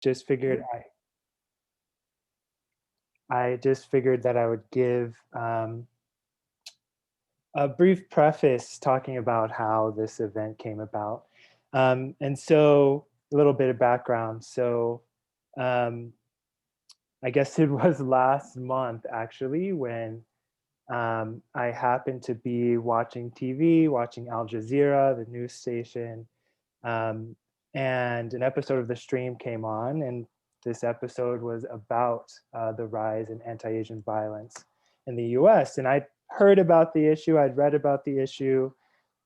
just figured I just figured that I would give a brief preface talking about how this event came about. And so a little bit of background. So I guess it was last month actually when I happened to be watching TV, watching Al Jazeera, the news station, and an episode of the stream came on, and this episode was about the rise in anti-Asian violence in the US. And I'd heard about the issue, I'd read about the issue,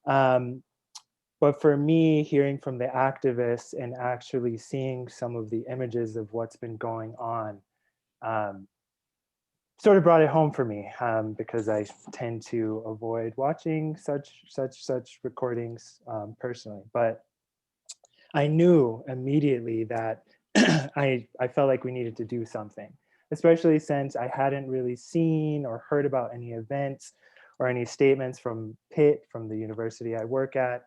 but for me, hearing from the activists and actually seeing some of the images of what's been going on sort of brought it home for me, because I tend to avoid watching such recordings personally. But I knew immediately that I felt like we needed to do something, especially since I hadn't really seen or heard about any events or any statements from Pitt, from the university I work at.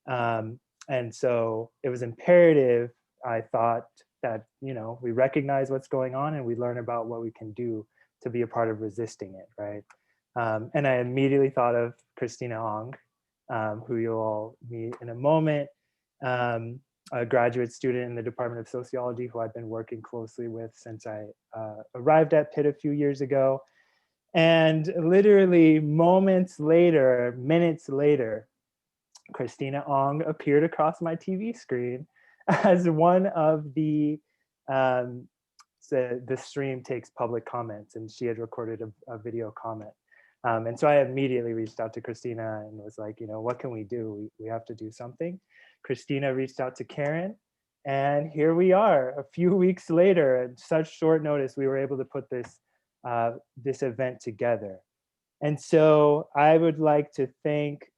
And so it was imperative, I thought, that, you know, we recognize what's going on and we learn about what we can do to be a part of resisting it, right? And I immediately thought of Christina Hong, who you'll all meet in a moment, a graduate student in the Department of Sociology who I've been working closely with since I arrived at Pitt a few years ago. And literally moments later, minutes later, Christina Hong appeared across my TV screen as one of the stream takes public comments, and she had recorded a video comment. And so I immediately reached out to Christina and was like, you know, what can we do? We have to do something. Christina reached out to Karen, and here we are a few weeks later. At such short notice, we were able to put this event together. And so I would like to thank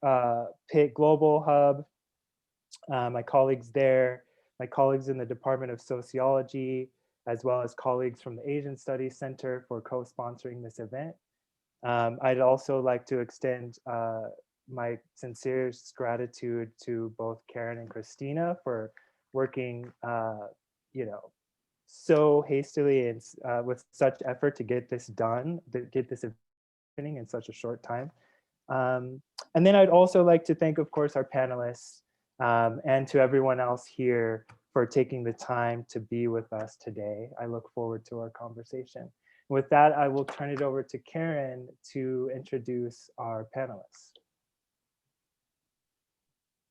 Pitt Global Hub, my colleagues there, my colleagues in the Department of Sociology, as well as colleagues from the Asian Studies Center for co-sponsoring this event. I'd also like to extend my sincerest gratitude to both Karen and Christina for working, you know, so hastily and with such effort to get this done, to get this happening in such a short time. And then I'd also like to thank, of course, our panelists and to everyone else here for taking the time to be with us today. I look forward to our conversation. With that, I will turn it over to Karen to introduce our panelists.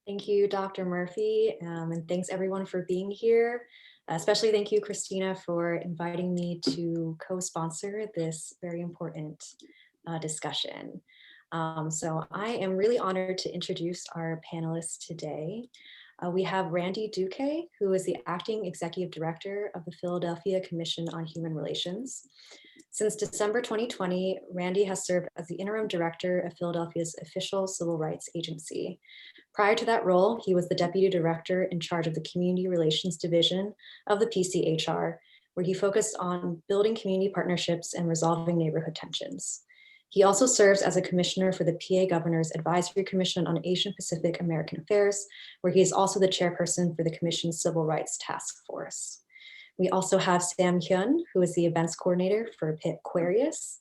Thank you, Dr. Murphy, and thanks everyone for being here. Especially thank you, Christina, for inviting me to co-sponsor this very important discussion. So I am really honored to introduce our panelists today. We have Randy Duque, who is the Acting Executive Director of the Philadelphia Commission on Human Relations. Since December 2020, Randy has served as the Interim Director of Philadelphia's official civil rights agency. Prior to that role, he was the Deputy Director in charge of the Community Relations Division of the PCHR, where he focused on building community partnerships and resolving neighborhood tensions. He also serves as a commissioner for the PA Governor's Advisory Commission on Asian Pacific American Affairs, where he is also the chairperson for the Commission's Civil Rights Task Force. We also have Sam Huynh, who is the events coordinator for Pitt AQUARIUS.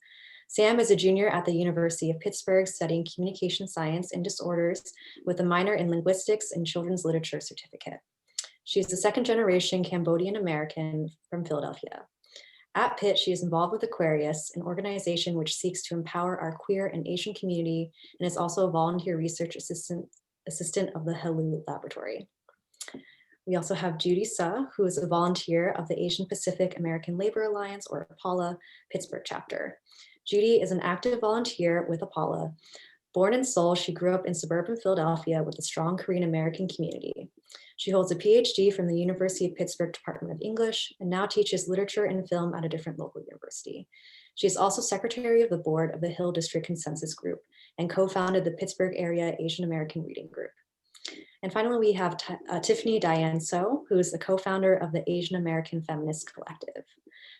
Sam is a junior at the University of Pittsburgh studying communication science and disorders with a minor in linguistics and children's literature certificate. She is a second-generation Cambodian American from Philadelphia. At Pitt, she is involved with AQUARIUS, an organization which seeks to empower our queer and Asian community, and is also a volunteer research assistant of the Helu Laboratory. We also have Judy Suh, who is a volunteer of the Asian Pacific American Labor Alliance, or APALA, Pittsburgh chapter. Judy is an active volunteer with APALA. Born in Seoul, she grew up in suburban Philadelphia with a strong Korean American community. She holds a PhD from the University of Pittsburgh Department of English and now teaches literature and film at a different local university. She is also secretary of the board of the Hill District Consensus Group and co-founded the Pittsburgh Area Asian American Reading Group. And finally, we have Tiffany Dianzo, who is the co-founder of the Asian American Feminist Collective.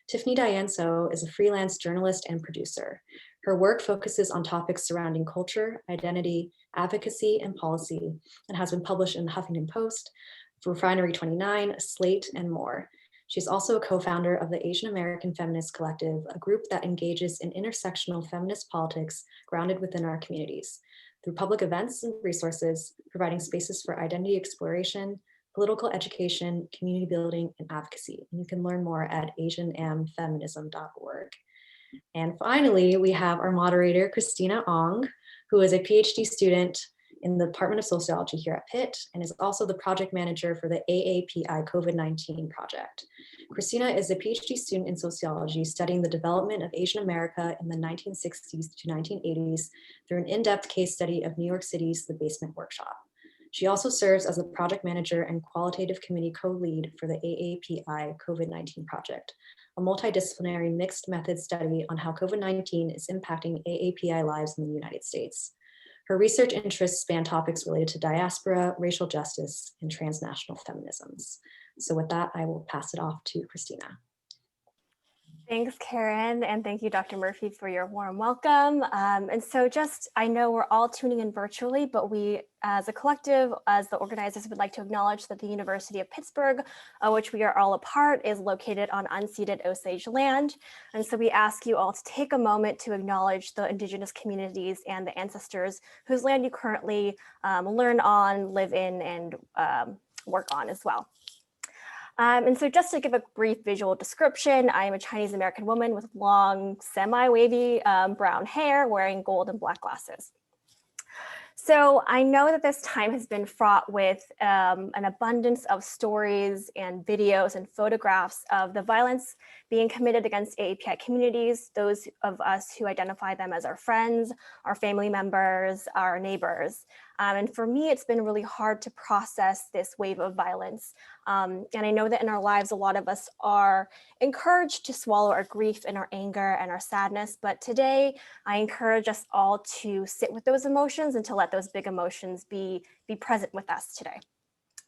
Tiffany Dianzo is a freelance journalist and producer. Her work focuses on topics surrounding culture, identity, advocacy, and policy, and has been published in the Huffington Post, Refinery 29, Slate, and more. She's also a co-founder of the Asian American Feminist Collective, a group that engages in intersectional feminist politics grounded within our communities through public events and resources, providing spaces for identity exploration, political education, community building, and advocacy. And you can learn more at asianamfeminism.org. And finally, we have our moderator, Christina Hong, who is a PhD student in the Department of Sociology here at Pitt and is also the project manager for the AAPI COVID-19 project. Christina is a PhD student in sociology studying the development of Asian America in the 1960s to 1980s through an in-depth case study of New York City's The Basement Workshop. She also serves as the project manager and qualitative committee co-lead for the AAPI COVID-19 project, a multidisciplinary mixed method study on how COVID-19 is impacting AAPI lives in the United States. Her research interests span topics related to diaspora, racial justice, and transnational feminisms. So with that, I will pass it off to Christina. Thanks, Karen, and thank you, Dr. Murphy, for your warm welcome. And so I know we're all tuning in virtually, but we, as a collective, as the organizers, would like to acknowledge that the University of Pittsburgh, which we are all a part, is located on unceded Osage land. And so we ask you all to take a moment to acknowledge the Indigenous communities and the ancestors whose land you currently learn on, live in, and work on as well. And so just to give a brief visual description, I am a Chinese American woman with long, semi-wavy brown hair, wearing gold and black glasses. So I know that this time has been fraught with an abundance of stories and videos and photographs of the violence being committed against AAPI communities, those of us who identify them as our friends, our family members, our neighbors. And for me, it's been really hard to process this wave of violence. And I know that in our lives, a lot of us are encouraged to swallow our grief and our anger and our sadness. But today, I encourage us all to sit with those emotions and to let those big emotions be present with us today.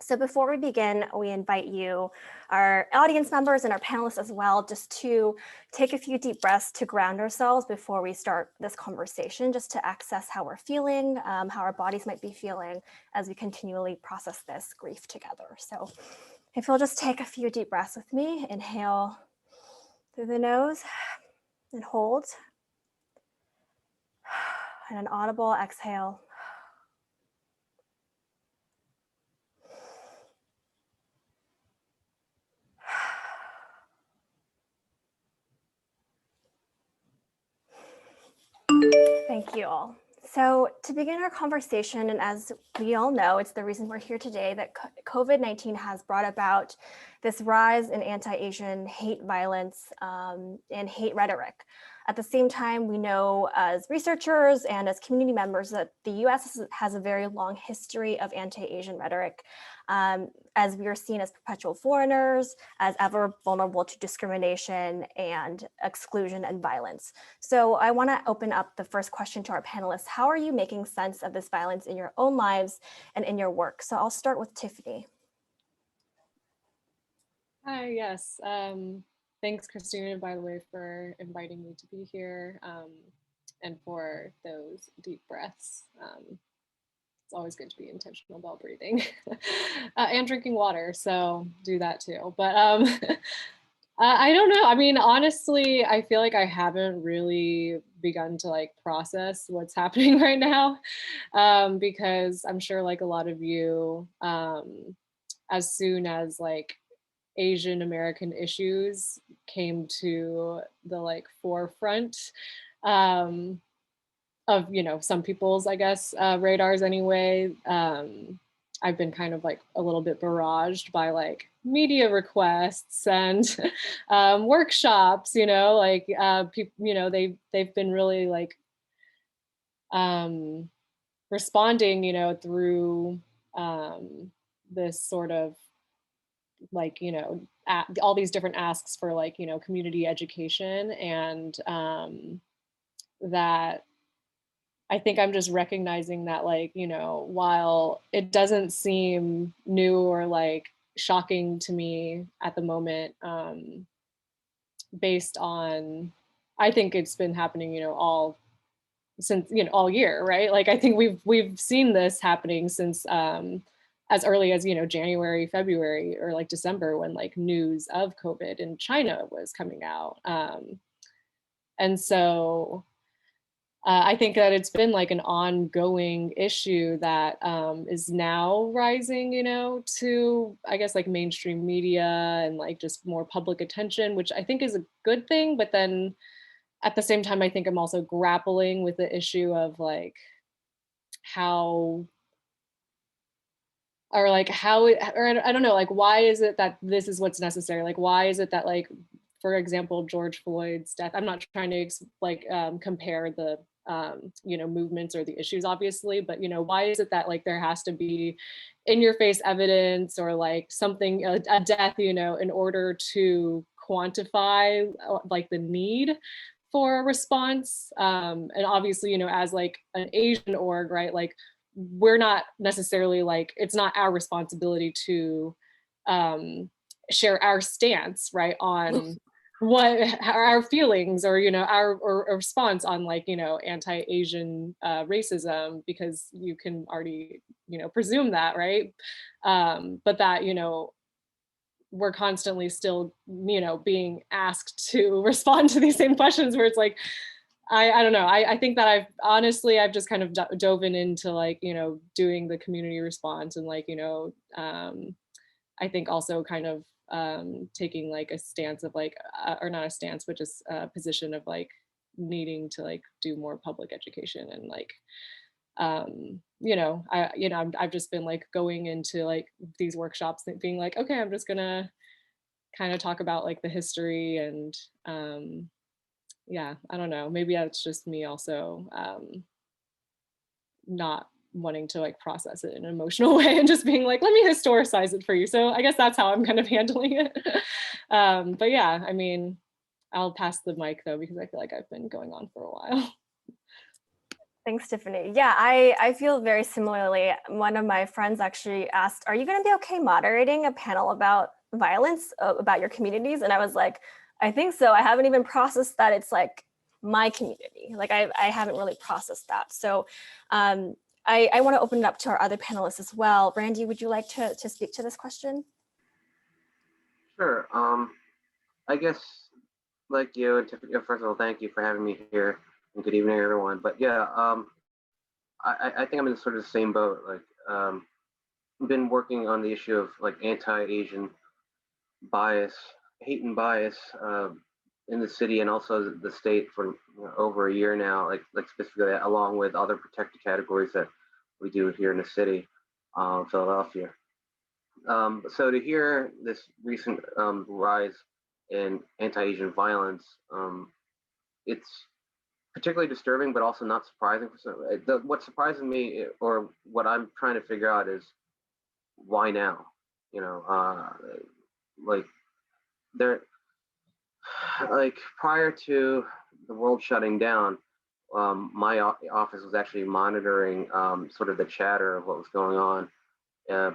So before we begin, we invite you, our audience members and our panelists as well, just to take a few deep breaths to ground ourselves before we start this conversation, just to access how we're feeling, how our bodies might be feeling as we continually process this grief together. So if you'll just take a few deep breaths with me, inhale through the nose and hold, and an audible exhale. Thank you all. So to begin our conversation, and as we all know, it's the reason we're here today, that COVID-19 has brought about this rise in anti-Asian hate violence and hate rhetoric. At the same time, we know as researchers and as community members that the US has a very long history of anti-Asian rhetoric, as we are seen as perpetual foreigners, as ever vulnerable to discrimination and exclusion and violence. So I want to open up the first question to our panelists. How are you making sense of this violence in your own lives and in your work? So I'll start with Tiffany. Hi, yes. Thanks, Christina, by the way, for inviting me to be here and for those deep breaths. It's always good to be intentional about breathing and drinking water, so do that too. But I don't know. I mean, honestly, I feel like I haven't really begun to process what's happening right now because I'm sure like a lot of you, as soon as Asian American issues came to the forefront of some people's, I guess, radars anyway. I've been kind of a little bit barraged by media requests and workshops. People, they've been really responding, through this sort of all these different asks for community education, and that I think I'm just recognizing that while it doesn't seem new or shocking to me at the moment, based on, I think it's been happening all since all year, right? I think we've seen this happening since as early as, January, February, or like December, when like news of COVID in China was coming out. And so I think that it's been like an ongoing issue that is now rising, to, I guess, like mainstream media and like just more public attention, which I think is a good thing. But then at the same time, I think I'm also grappling with the issue of like how, or like how it, or I don't know, like, why is it that this is what's necessary? Like, why is it that, like, for example, George Floyd's death, I'm not trying to compare the movements or the issues, obviously, but why is it that like there has to be in your face evidence or like something, a death, in order to quantify like the need for a response? And obviously, as like an Asian org, right, like we're not necessarily like, it's not our responsibility to share our stance, right, on what our feelings or our response on like anti-Asian racism, because you can already presume that, right? But that we're constantly still being asked to respond to these same questions, where it's like I don't know. I think that I've just kind of dove into like doing the community response, and like I think also kind of taking like a stance of like, or not a stance, but just a position of like needing to like do more public education, and like, I've just been like going into like these workshops and being like, okay, I'm just gonna kind of talk about like the history, and yeah, I don't know, maybe that's just me also not wanting to like process it in an emotional way and just being like, let me historicize it for you. So I guess that's how I'm kind of handling it. But yeah, I mean, I'll pass the mic though, because I feel like I've been going on for a while. Thanks, Tiffany. Yeah, I feel very similarly. One of my friends actually asked, are you going to be okay moderating a panel about violence, about your communities? And I was like, I think so. I haven't even processed that it's like my community. Like I haven't really processed that. So I want to open it up to our other panelists as well. Randy, would you like to speak to this question? Sure. I guess like you and Tiffany, first of all, thank you for having me here, and good evening, everyone. But yeah, I think I'm in sort of the same boat. Like, I've been working on the issue of like anti-Asian bias, hate and bias in the city and also the state for over a year now. Like specifically, along with other protected categories that we do here in the city, Philadelphia. So to hear this recent rise in anti-Asian violence, it's particularly disturbing, but also not surprising. What surprises me, or what I'm trying to figure out, is why now? Like there, like prior to the world shutting down, my office was actually monitoring sort of the chatter of what was going on,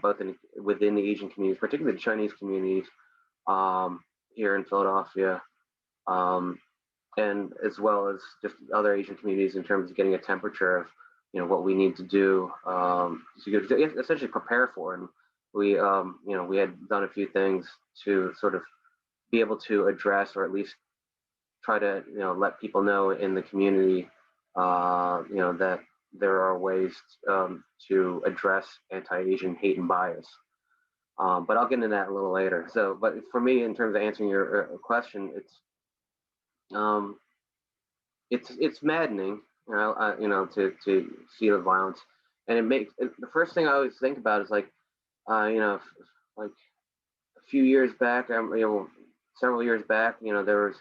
both within the Asian communities, particularly the Chinese communities here in Philadelphia, and as well as just other Asian communities in terms of getting a temperature of what we need to do to essentially prepare for. And we we had done a few things to sort of be able to address, or at least try to let people know in the community that there are ways to address anti-Asian hate and bias. But I'll get into that a little later. So, but for me, in terms of answering your question, it's maddening, to see the violence, and the first thing I always think about is like, like a few years back, several years back, there was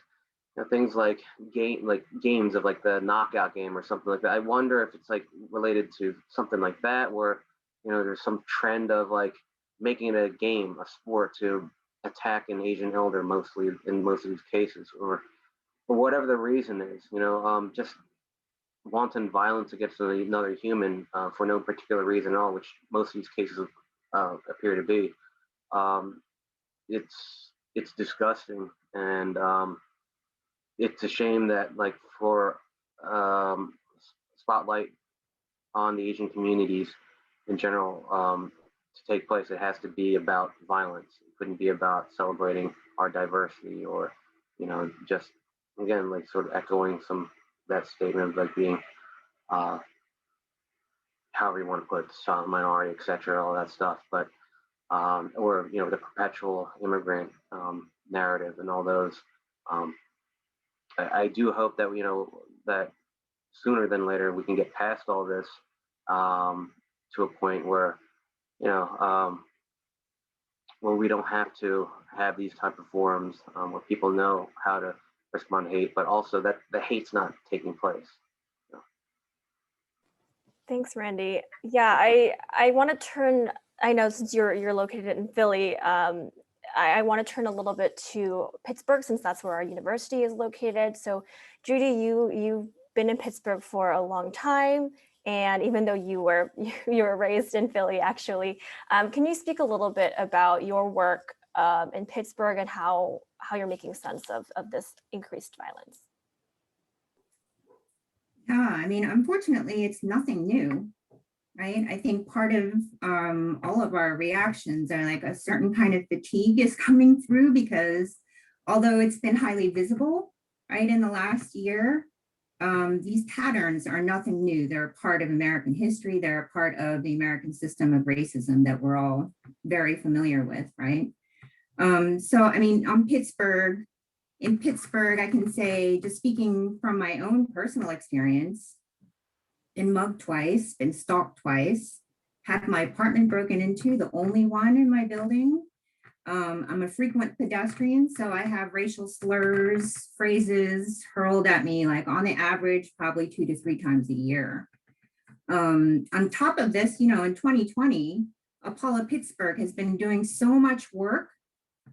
things like games of like the knockout game or something like that. I wonder if it's like related to something like that, where there's some trend of like making it a game, a sport, to attack an Asian elder, mostly in most of these cases, or whatever the reason is. Just wanton violence against another human for no particular reason at all, which most of these cases appear to be. It's disgusting, and it's a shame that like for spotlight on the Asian communities in general, take place, it has to be about violence. It couldn't be about celebrating our diversity, or, you know, just, again, like sort of echoing that statement of like being, however you want to put it, silent minority, etc., all that stuff. But or, you know, the perpetual immigrant narrative and all those. I do hope that, you know, that sooner than later we can get past all this, to a point where, you know, where we don't have to have these type of forums, where people know how to respond to hate, but also that the hate's not taking place. Thanks, Randy. Yeah, I want to turn, I know since you're located in Philly, I want to turn a little bit to Pittsburgh, since that's where our university is located. So Judy, you've been in Pittsburgh for a long time, and even though you were raised in Philly, actually, can you speak a little bit about your work in Pittsburgh and how you're making sense of this increased violence? Yeah, I mean, unfortunately, it's nothing new, right? I think part of all of our reactions are like a certain kind of fatigue is coming through, because although it's been highly visible, right, in the last year, these patterns are nothing new. They're a part of American history. They're a part of the American system of racism that we're all very familiar with, right? So, I mean, in Pittsburgh, I can say, just speaking from my own personal experience, been mugged twice, been stalked twice, had my apartment broken into, the only one in my building. I'm a frequent pedestrian, so I have racial slurs, phrases hurled at me, like on the average, probably 2 to 3 times a year. On top of this, you know, in 2020, APALA Pittsburgh has been doing so much work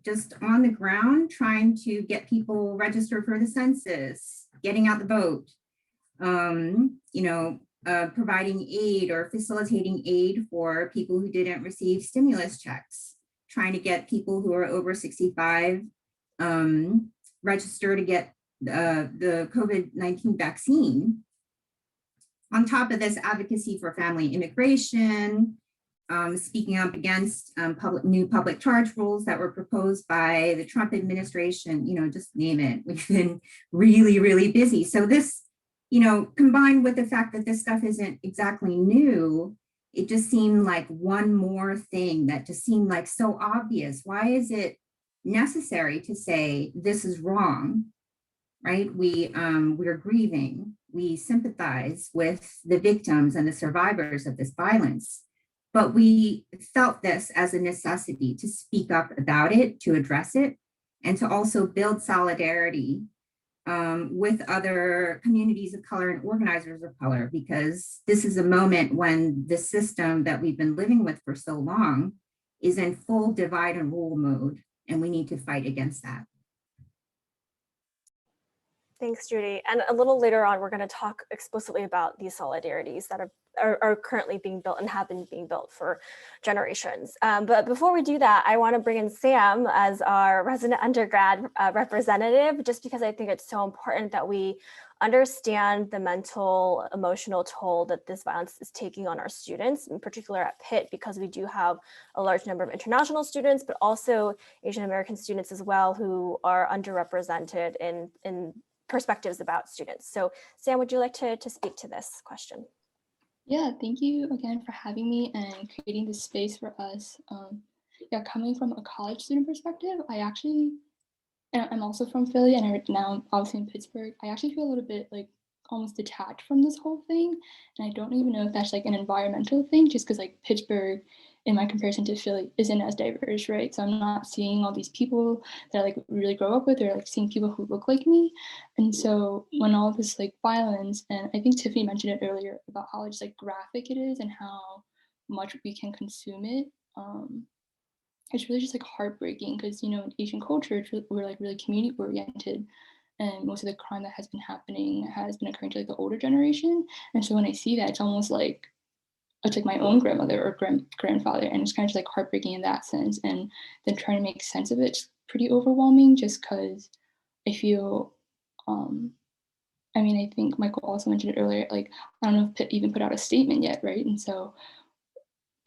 just on the ground, trying to get people registered for the census, getting out the vote, you know, providing aid or facilitating aid for people who didn't receive stimulus checks, trying to get people who are over 65 registered to get the COVID-19 vaccine. On top of this, advocacy for family immigration, speaking up against new public charge rules that were proposed by the Trump administration, you know, just name it. We've been really, really busy. So this, you know, combined with the fact that this stuff isn't exactly new, it just seemed like one more thing that just seemed like so obvious. Why is it necessary to say this is wrong, right? We're grieving, we sympathize with the victims and the survivors of this violence. But we felt this as a necessity to speak up about it, to address it, and to also build solidarity with other communities of color and organizers of color, because this is a moment when the system that we've been living with for so long is in full divide and rule mode, and we need to fight against that. Thanks, Judy. And a little later on, we're going to talk explicitly about these solidarities that are currently being built and have been being built for generations. But before we do that, I want to bring in Sam as our resident undergrad representative, just because I think it's so important that we understand the mental, emotional toll that this violence is taking on our students, in particular at Pitt, because we do have a large number of international students, but also Asian American students as well, who are underrepresented in perspectives about students. So Sam, would you like to speak to this question? Yeah, thank you again for having me and creating this space for us. Yeah, coming from a college student perspective, I'm also from Philly, and now I'm obviously in Pittsburgh. I actually feel a little bit like almost detached from this whole thing. And I don't even know if that's like an environmental thing, just because like Pittsburgh, in my comparison to Philly, isn't as diverse, right? So I'm not seeing all these people that I like really grow up with, or like seeing people who look like me. And so when all this like violence, and I think Tiffany mentioned it earlier about how just like graphic it is and how much we can consume it, it's really just like heartbreaking, because, you know, in Asian culture, we're like really community oriented, and most of the crime that has been happening has been occurring to like the older generation. And so when I see that, it's almost like it's like my own grandmother or grandfather, and it's kind of just like heartbreaking in that sense. And then trying to make sense of it's pretty overwhelming, just because I feel, I mean, I think Michael also mentioned it earlier, like, I don't know if Pitt even put out a statement yet, right? And so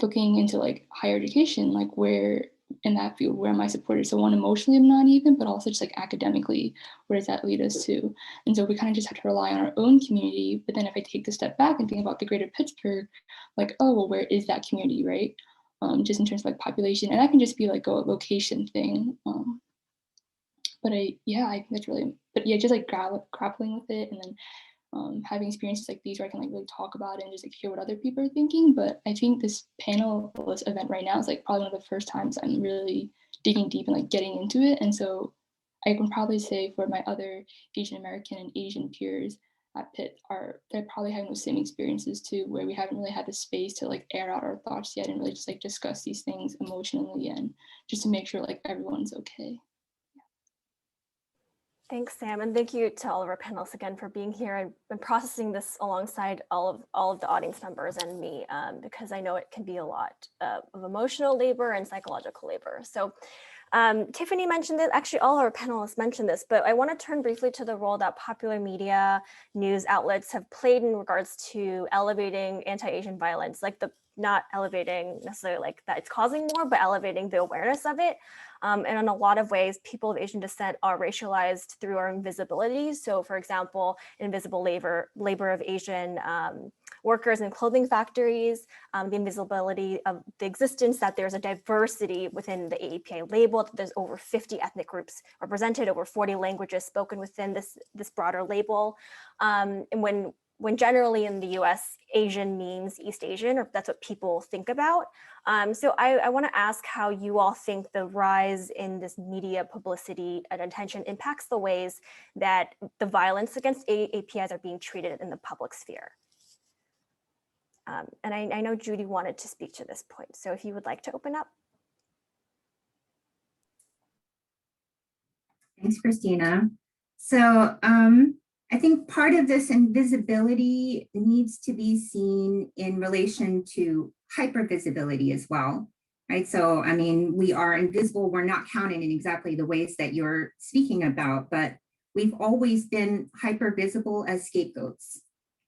looking into like higher education, like where in that field, where am I supported? So one, emotionally I'm not even, but also just like academically, where does that lead us to? And so we kind of just have to rely on our own community. But then if I take the step back and think about the greater Pittsburgh, like, oh, well, where is that community, right? Just in terms of like population, and that can just be like a location thing. But I think that's really, but yeah, just like grappling with it, and then having experiences like these where I can like really talk about it and just like hear what other people are thinking. But I think this panelist event right now is like probably one of the first times I'm really digging deep and like getting into it. And so I can probably say for my other Asian American and Asian peers at Pitt, they're probably having those same experiences too, where we haven't really had the space to like air out our thoughts yet and really just like discuss these things emotionally and just to make sure like everyone's okay. Thanks, Sam, and thank you to all of our panelists again for being here and processing this alongside all of the audience members and me, because I know it can be a lot of emotional labor and psychological labor. So Tiffany mentioned this, actually all our panelists mentioned this, but I want to turn briefly to the role that popular media news outlets have played in regards to elevating anti-Asian violence, like not elevating necessarily like that it's causing more, but elevating the awareness of it. And in a lot of ways, people of Asian descent are racialized through our invisibility. So for example, invisible labor of Asian workers in clothing factories, the invisibility of the existence that there's a diversity within the AAPI label, that there's over 50 ethnic groups represented, over 40 languages spoken within this broader label. And when generally in the US, Asian means East Asian, or that's what people think about. So I want to ask how you all think the rise in this media publicity and attention impacts the ways that the violence against APIs are being treated in the public sphere. And I know Judy wanted to speak to this point, so if you would like to open up. Thanks, Christina. So I think part of this invisibility needs to be seen in relation to hypervisibility as well, right? So, I mean, we are invisible, we're not counted in exactly the ways that you're speaking about, but we've always been hypervisible as scapegoats,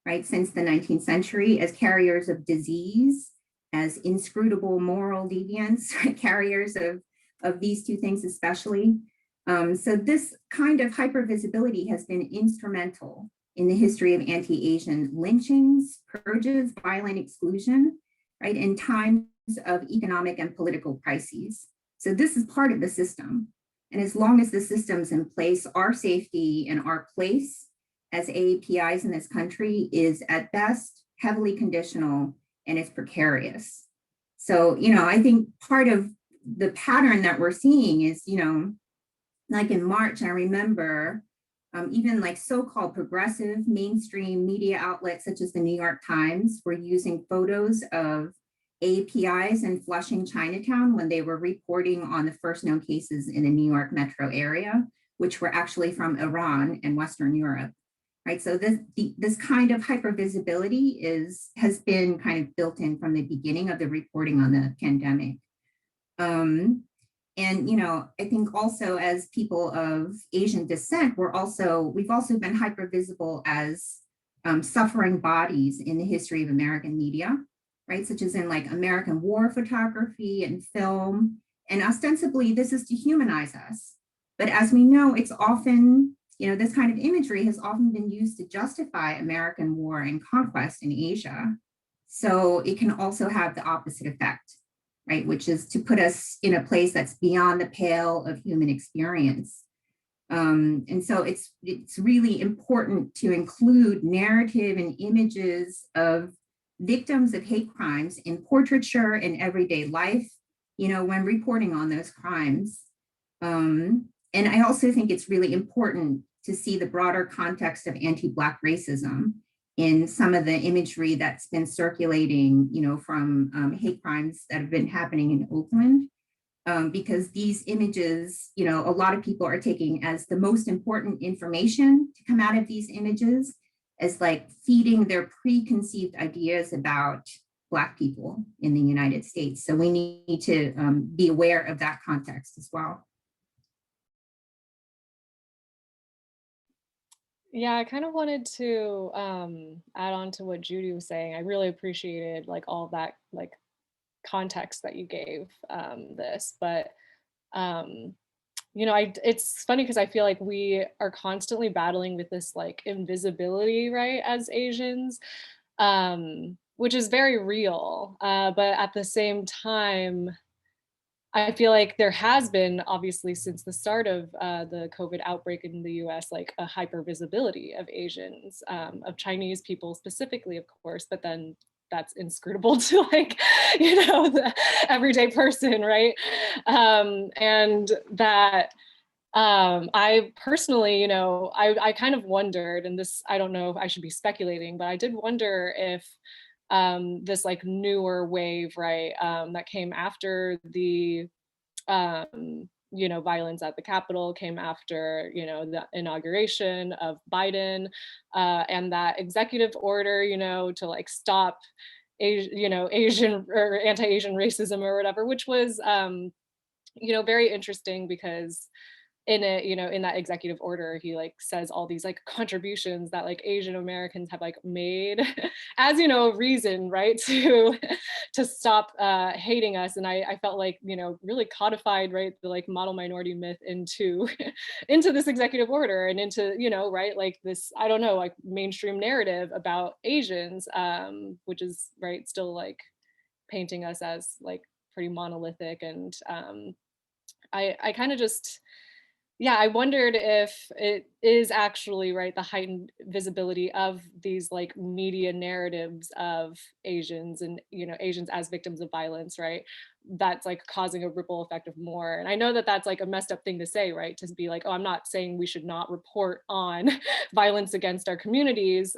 right? Since the 19th century, as carriers of disease, as inscrutable moral deviants, right? Carriers of these two things especially. So this kind of hypervisibility has been instrumental in the history of anti-Asian lynchings, purges, violent exclusion, right, in times of economic and political crises. So this is part of the system. And as long as the system's in place, our safety and our place as AAPIs in this country is at best heavily conditional and it's precarious. So, I think part of the pattern that we're seeing is, like in March, I remember even like so-called progressive mainstream media outlets such as the New York Times were using photos of APIs in Flushing, Chinatown when they were reporting on the first known cases in the New York metro area, which were actually from Iran and Western Europe, right? So this kind of hypervisibility has been kind of built in from the beginning of the reporting on the pandemic. And, I think also as people of Asian descent, we've also been hypervisible as suffering bodies in the history of American media, right? Such as in like American war photography and film. And ostensibly, this is to humanize us. But as we know, it's often, this kind of imagery has often been used to justify American war and conquest in Asia. So it can also have the opposite effect, right? Which is to put us in a place that's beyond the pale of human experience. And so it's really important to include narrative and images of victims of hate crimes in portraiture and everyday life, when reporting on those crimes. And I also think it's really important to see the broader context of anti-Black racism in some of the imagery that's been circulating, from hate crimes that have been happening in Oakland, because these images, a lot of people are taking as the most important information to come out of these images as like feeding their preconceived ideas about Black people in the United States. So we need to be aware of that context as well. Yeah, I kind of wanted to add on to what Judy was saying. I really appreciated like all that like context that you gave this, but you know, it's funny because I feel like we are constantly battling with this like invisibility, right, as Asians, which is very real. But at the same time, I feel like there has been, obviously, since the start of the COVID outbreak in the US, like a hyper visibility of Asians, of Chinese people specifically, of course, but then that's inscrutable to like, you know, the everyday person, right? And that I personally, you know, I kind of wondered, and this, I don't know if I should be speculating, but I did wonder if this like newer wave, right, that came after the, you know, violence at the Capitol, came after, you know, the inauguration of Biden, and that executive order, you know, to like stop, you know, Asian or anti-Asian racism or whatever, which was, you know, very interesting because in it, you know, in that executive order, he like says all these like contributions that like Asian Americans have like made as, you know, a reason, right, to stop hating us. And I felt like, you know, really codified, right, the like model minority myth into into this executive order and into, you know, right, like this, I don't know, like mainstream narrative about Asians, which is, right, still like painting us as like pretty monolithic. And I kind of just, yeah, I wondered if it is actually, right, the heightened visibility of these like media narratives of Asians and, you know, Asians as victims of violence, right, that's like causing a ripple effect of more. And I know that that's like a messed up thing to say, right, to be like, oh, I'm not saying we should not report on violence against our communities,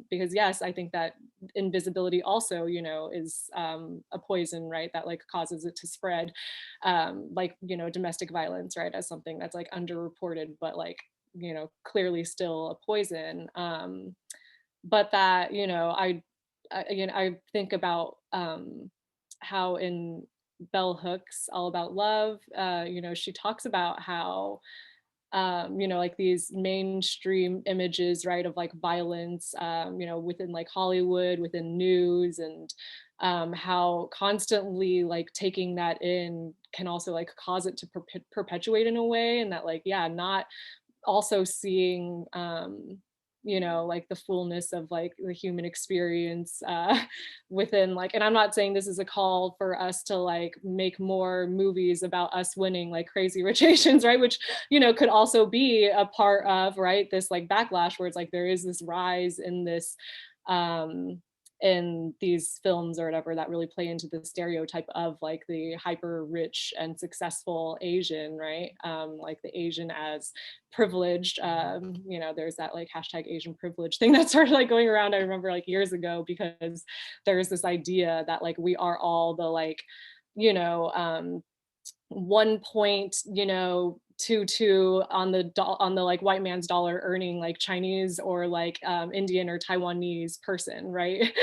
because yes, I think that invisibility also, you know, is a poison, right, that like causes it to spread, like, you know, domestic violence, right, as something that's like underreported, but like, you know, clearly still a poison. But that, you know, you know, I think about how in Bell Hooks, All About Love, you know, she talks about how, you know, like these mainstream images, right, of like violence, you know, within like Hollywood, within news, and how constantly like taking that in can also like cause it to perpetuate in a way. And that like, yeah, not also seeing, you know, like the fullness of like the human experience within like, and I'm not saying this is a call for us to like make more movies about us winning like Crazy Rich Asians, right, which, you know, could also be a part of, right, this like backlash where it's like there is this rise in this in these films or whatever that really play into the stereotype of like the hyper rich and successful Asian, right, like the Asian as privileged. You know, there's that like hashtag Asian privilege thing that started like going around, I remember like years ago, because there's this idea that like we are all the like, you know, 1 point, you know, 2 on the like white man's dollar earning like Chinese or like Indian or Taiwanese person, right?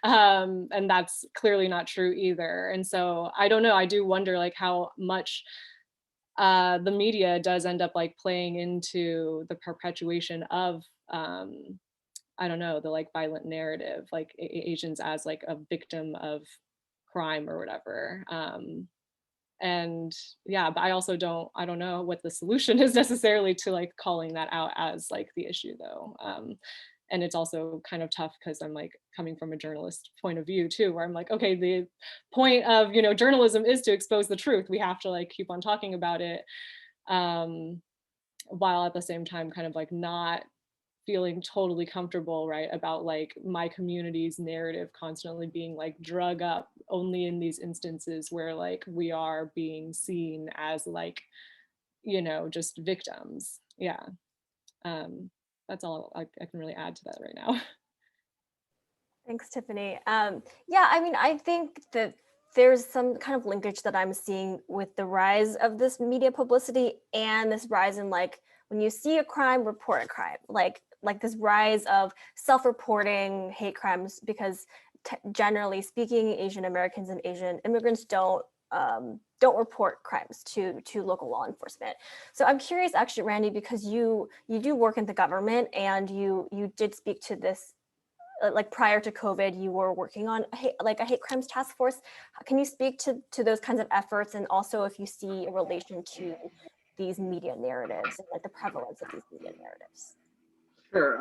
And that's clearly not true either. And so I don't know, I do wonder like how much the media does end up like playing into the perpetuation of I don't know, the like violent narrative, like Asians as like a victim of crime or whatever. And yeah, but I also I don't know what the solution is necessarily to like calling that out as like the issue though. And it's also kind of tough because I'm like coming from a journalist point of view too, where I'm like, okay, the point of, you know, journalism is to expose the truth. We have to like keep on talking about it, while at the same time kind of like not feeling totally comfortable, right, about like my community's narrative constantly being like drug up only in these instances where like we are being seen as like, you know, just victims. Yeah. That's all I can really add to that right now. Thanks, Tiffany. Yeah, I mean, I think that there's some kind of linkage that I'm seeing with the rise of this media publicity and this rise in like, when you see a crime, report a crime, like this rise of self-reporting hate crimes, because generally speaking, Asian Americans and Asian immigrants don't report crimes to local law enforcement. So I'm curious, actually, Randy, because you do work in the government and you did speak to this like prior to COVID, you were working on like a hate crimes task force. Can you speak to those kinds of efforts, and also if you see a relation to these media narratives and like the prevalence of these media narratives? Sure.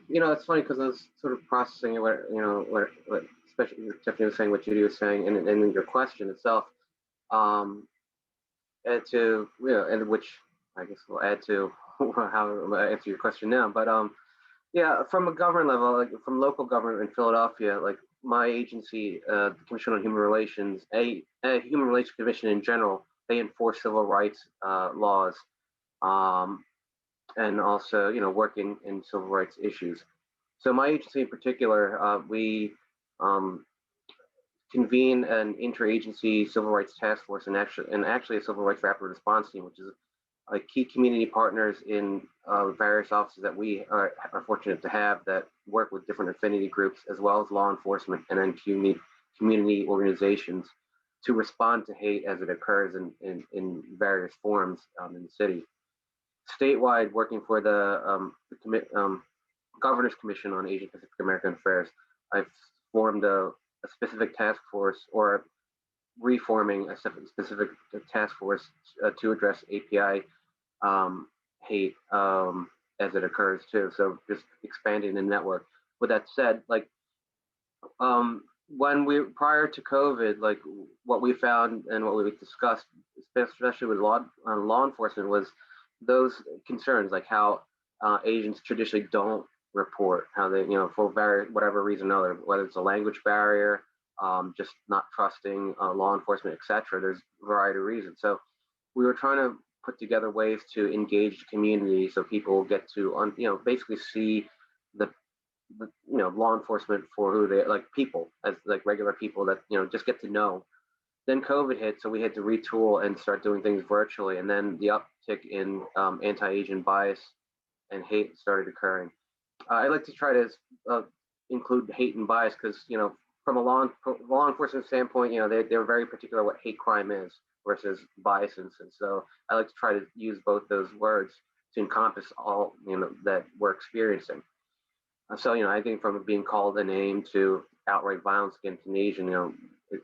It's funny because I was sort of processing what especially Tiffany was saying, what Judy was saying, and in your question itself. And and which I guess will add to how I answer your question now. But yeah, from a government level, like from local government in Philadelphia, like my agency, the Commission on Human Relations, a Human Relations Commission in general, they enforce civil rights laws, and also working in civil rights issues. So my agency in particular, we convene an interagency civil rights task force and actually a civil rights rapid response team, which is like key community partners in various offices that we are fortunate to have that work with different affinity groups as well as law enforcement and then community organizations to respond to hate as it occurs in various forms in the city. Statewide, working for the Governor's Commission on Asian Pacific American Affairs, I've formed a specific task force, or reforming a specific task force to address API hate as it occurs too. So just expanding the network. With that said, like when we prior to COVID, like what we found and what we discussed, especially with law enforcement, was those concerns, like how Asians traditionally don't report, how they, for whatever reason or other, whether it's a language barrier, just not trusting law enforcement, etc. There's a variety of reasons. So we were trying to put together ways to engage the community so people get to, basically see the law enforcement for who they like, people as like regular people that just get to know. Then COVID hit, so we had to retool and start doing things virtually, and then the uptick in anti-Asian bias and hate started occurring. I like to try to include hate and bias because from a law enforcement standpoint, they're very particular what hate crime is versus bias instance. So I like to try to use both those words to encompass all that we're experiencing. So I think from being called a name to outright violence against an Asian,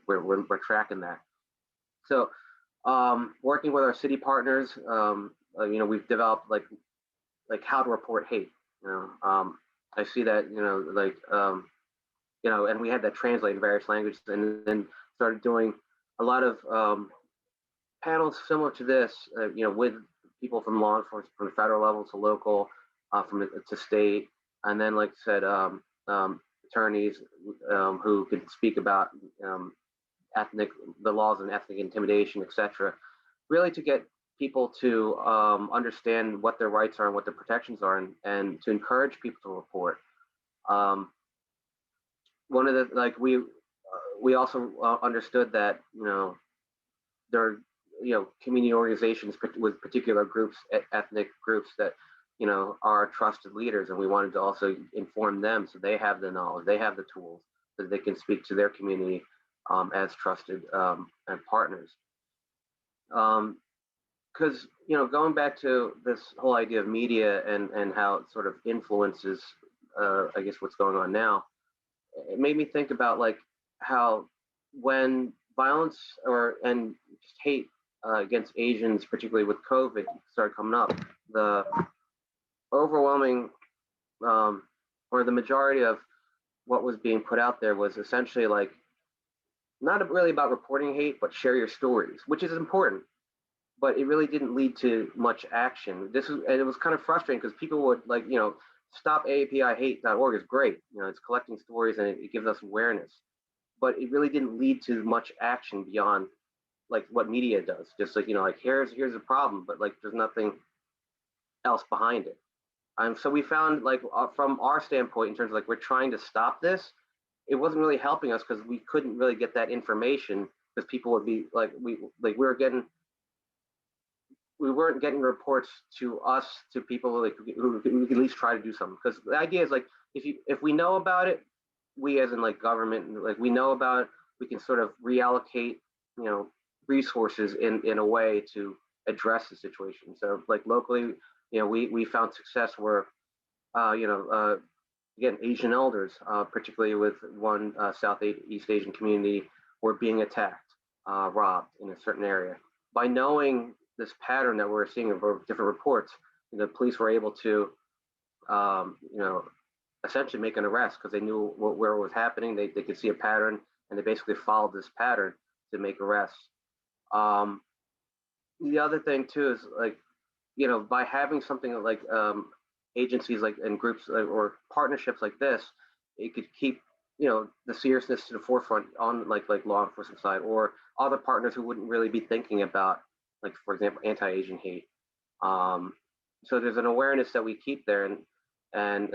we're tracking that. So working with our city partners, we've developed like how to report hate. I see that and we had that translate in various languages, and then started doing a lot of panels similar to this, with people from law enforcement, from the federal level to local, to state, and then like I said, attorneys who could speak about the laws and ethnic intimidation, etc. Really to get people to understand what their rights are and what their protections are, and to encourage people to report. One of the we also understood that there are community organizations with particular groups, ethnic groups that are trusted leaders, and we wanted to also inform them so they have the knowledge, they have the tools, so they can speak to their community as trusted and partners. Because going back to this whole idea of media and how it sort of influences, I guess, what's going on now, it made me think about like how when violence and just hate against Asians, particularly with COVID, started coming up, the overwhelming or the majority of what was being put out there was essentially like not really about reporting hate, but share your stories, which is important. But it really didn't lead to much action. And it was kind of frustrating because people would stop AAPIHate.org is great. It's collecting stories and it gives us awareness, but it really didn't lead to much action beyond like what media does. Just like, here's a problem, but like there's nothing else behind it. So we found like from our standpoint, in terms of like we're trying to stop this, it wasn't really helping us because we couldn't really get that information because people would be like, we weren't getting reports to us, to people like who could at least try to do something. Because the idea is like, if we know about it, we as in like government, like we know about it, we can sort of reallocate, resources in a way to address the situation. So like locally, we found success where, again, Asian elders, particularly with one Southeast Asian community, were being attacked, robbed in a certain area. By knowing this pattern that we're seeing of different reports, the police were able to, essentially make an arrest because they knew where it was happening. They could see a pattern, and they basically followed this pattern to make arrests. The other thing too is like, by having something like agencies like and groups or partnerships like this, it could keep the seriousness to the forefront on like law enforcement side or other partners who wouldn't really be thinking about, like, for example, anti-Asian hate. So there's an awareness that we keep there, and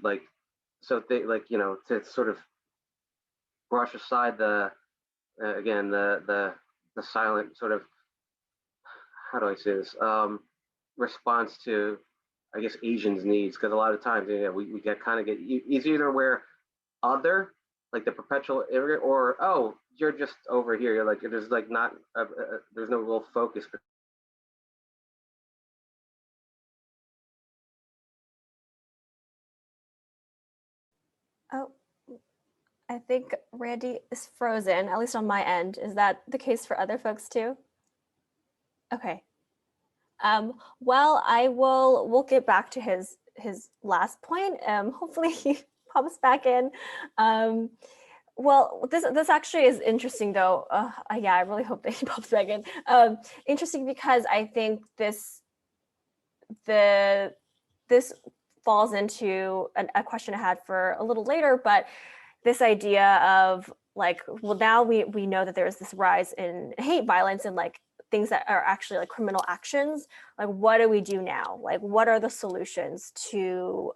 like, so they to sort of brush aside the again the silent sort of, how do I say this, response to, I guess, Asians' needs, because a lot of times we get it's either we're other, like the perpetual area, or oh, you're just over here. You're like, there's like not there's no real focus. Oh, I think Randy is frozen, at least on my end. Is that the case for other folks too? Okay. Well, we'll get back to his last point. Hopefully he pops back in. Well, this actually is interesting though. Yeah, I really hope that he pops back in. Interesting because I think this falls into a question I had for a little later, but this idea of like, well, now we know that there's this rise in hate violence and like things that are actually like criminal actions. Like, what do we do now? Like, what are the solutions to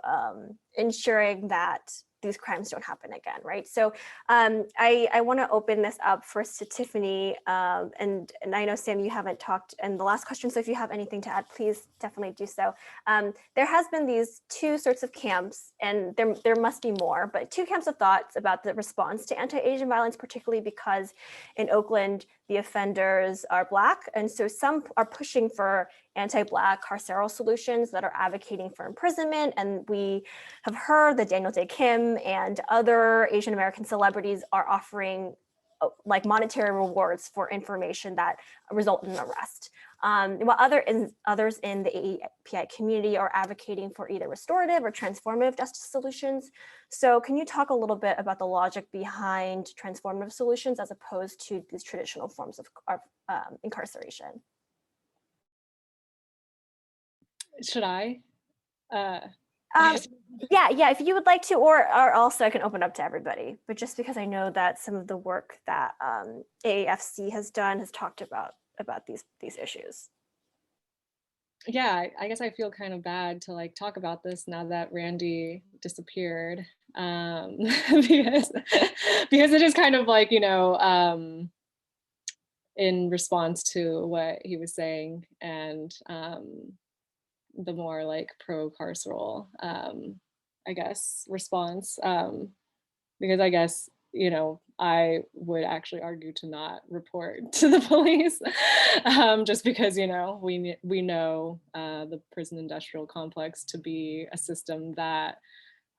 ensuring that these crimes don't happen again, right? So I want to open this up first to Tiffany, and I know, Sam, you haven't talked in the last question, so if you have anything to add, please definitely do so. There has been these two sorts of camps, and there must be more, but two camps of thoughts about the response to anti-Asian violence, particularly because in Oakland, the offenders are Black, and so some are pushing for anti-Black carceral solutions that are advocating for imprisonment, and we have heard that Daniel Dae Kim and other Asian American celebrities are offering like monetary rewards for information that result in arrest. While others in the AAPI community are advocating for either restorative or transformative justice solutions. So can you talk a little bit about the logic behind transformative solutions as opposed to these traditional forms of incarceration? Should I? Yeah, if you would like to, or also I can open up to everybody, but just because I know that some of the work that AAFC has done has talked about these issues. Yeah, I guess I feel kind of bad to like talk about this now that Randy disappeared, because it is kind of like, in response to what he was saying, and the more like pro-carceral, I guess, response, because I guess, I would actually argue to not report to the police, just because, we know the prison industrial complex to be a system that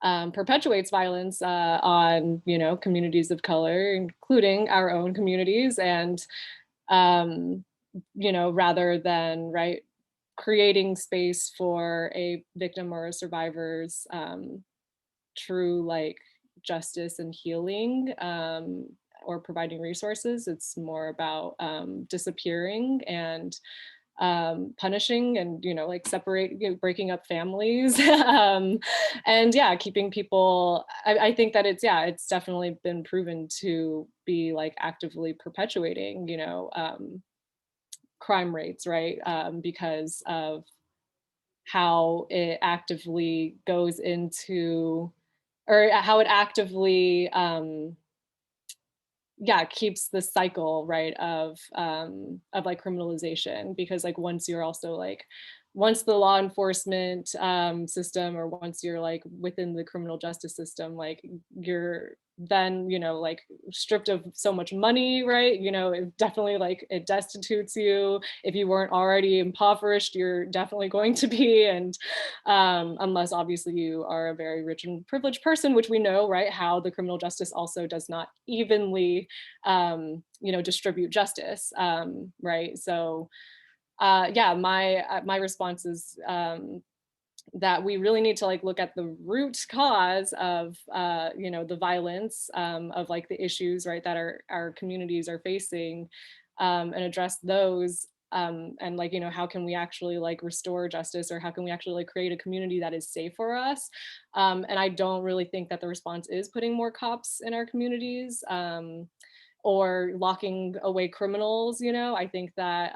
perpetuates violence on, communities of color, including our own communities, and, rather than, right, creating space for a victim or a survivor's true like justice and healing, or providing resources. It's more about disappearing and punishing and, like breaking up families, and yeah, keeping people. I think that it's definitely been proven to be like actively perpetuating, crime rates, right? Because of how it actively goes into, or how it actively, keeps the cycle, right, of like criminalization. Because like once you're also like, once the law enforcement system, or once you're like within the criminal justice system, like you're then, you know, like stripped of so much money, right? You know, it definitely like it destitutes you. If you weren't already impoverished, you're definitely going to be. And unless obviously you are a very rich and privileged person, which we know, right, how the criminal justice also does not evenly, you know, distribute justice, right? So yeah, my response is that we really need to like look at the root cause of you know, the violence, of like the issues, right, that our communities are facing, and address those, and like, you know, how can we actually like restore justice, or how can we actually like create a community that is safe for us. And I don't really think that the response is putting more cops in our communities, or locking away criminals. You know, I think that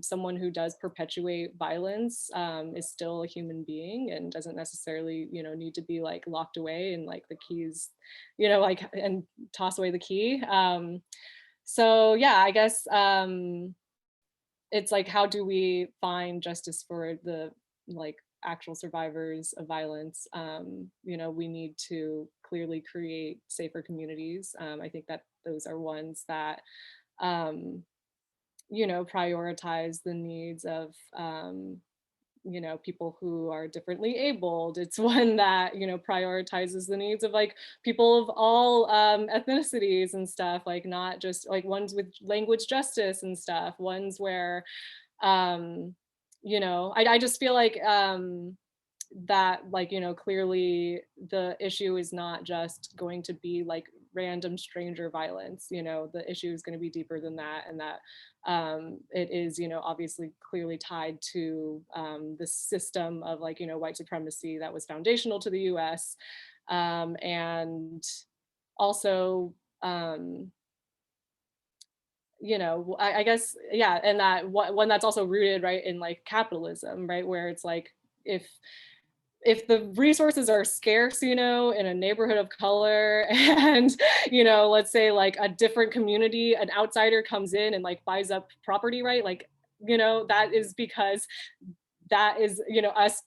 someone who does perpetuate violence is still a human being and doesn't necessarily, you know, need to be like locked away and like the keys, you know, like, and toss away the key. So yeah, I guess it's like, how do we find justice for the like actual survivors of violence? You know, we need to clearly create safer communities. I think that those are ones that, you know, prioritize the needs of, you know, people who are differently abled. It's one that, you know, prioritizes the needs of like people of all ethnicities and stuff, like not just like ones with language justice and stuff, ones where, you know, I just feel like that, like, you know, clearly the issue is not just going to be like random stranger violence. You know, the issue is going to be deeper than that, and that it is, you know, obviously clearly tied to the system of like, you know, white supremacy that was foundational to the US, and also you know, I guess, yeah, and that one that's also rooted, right, in like capitalism, right, where it's like, if the resources are scarce, you know, in a neighborhood of color, and, you know, let's say like a different community, an outsider comes in and like buys up property, right? Like, you know, that is because that is, you know, us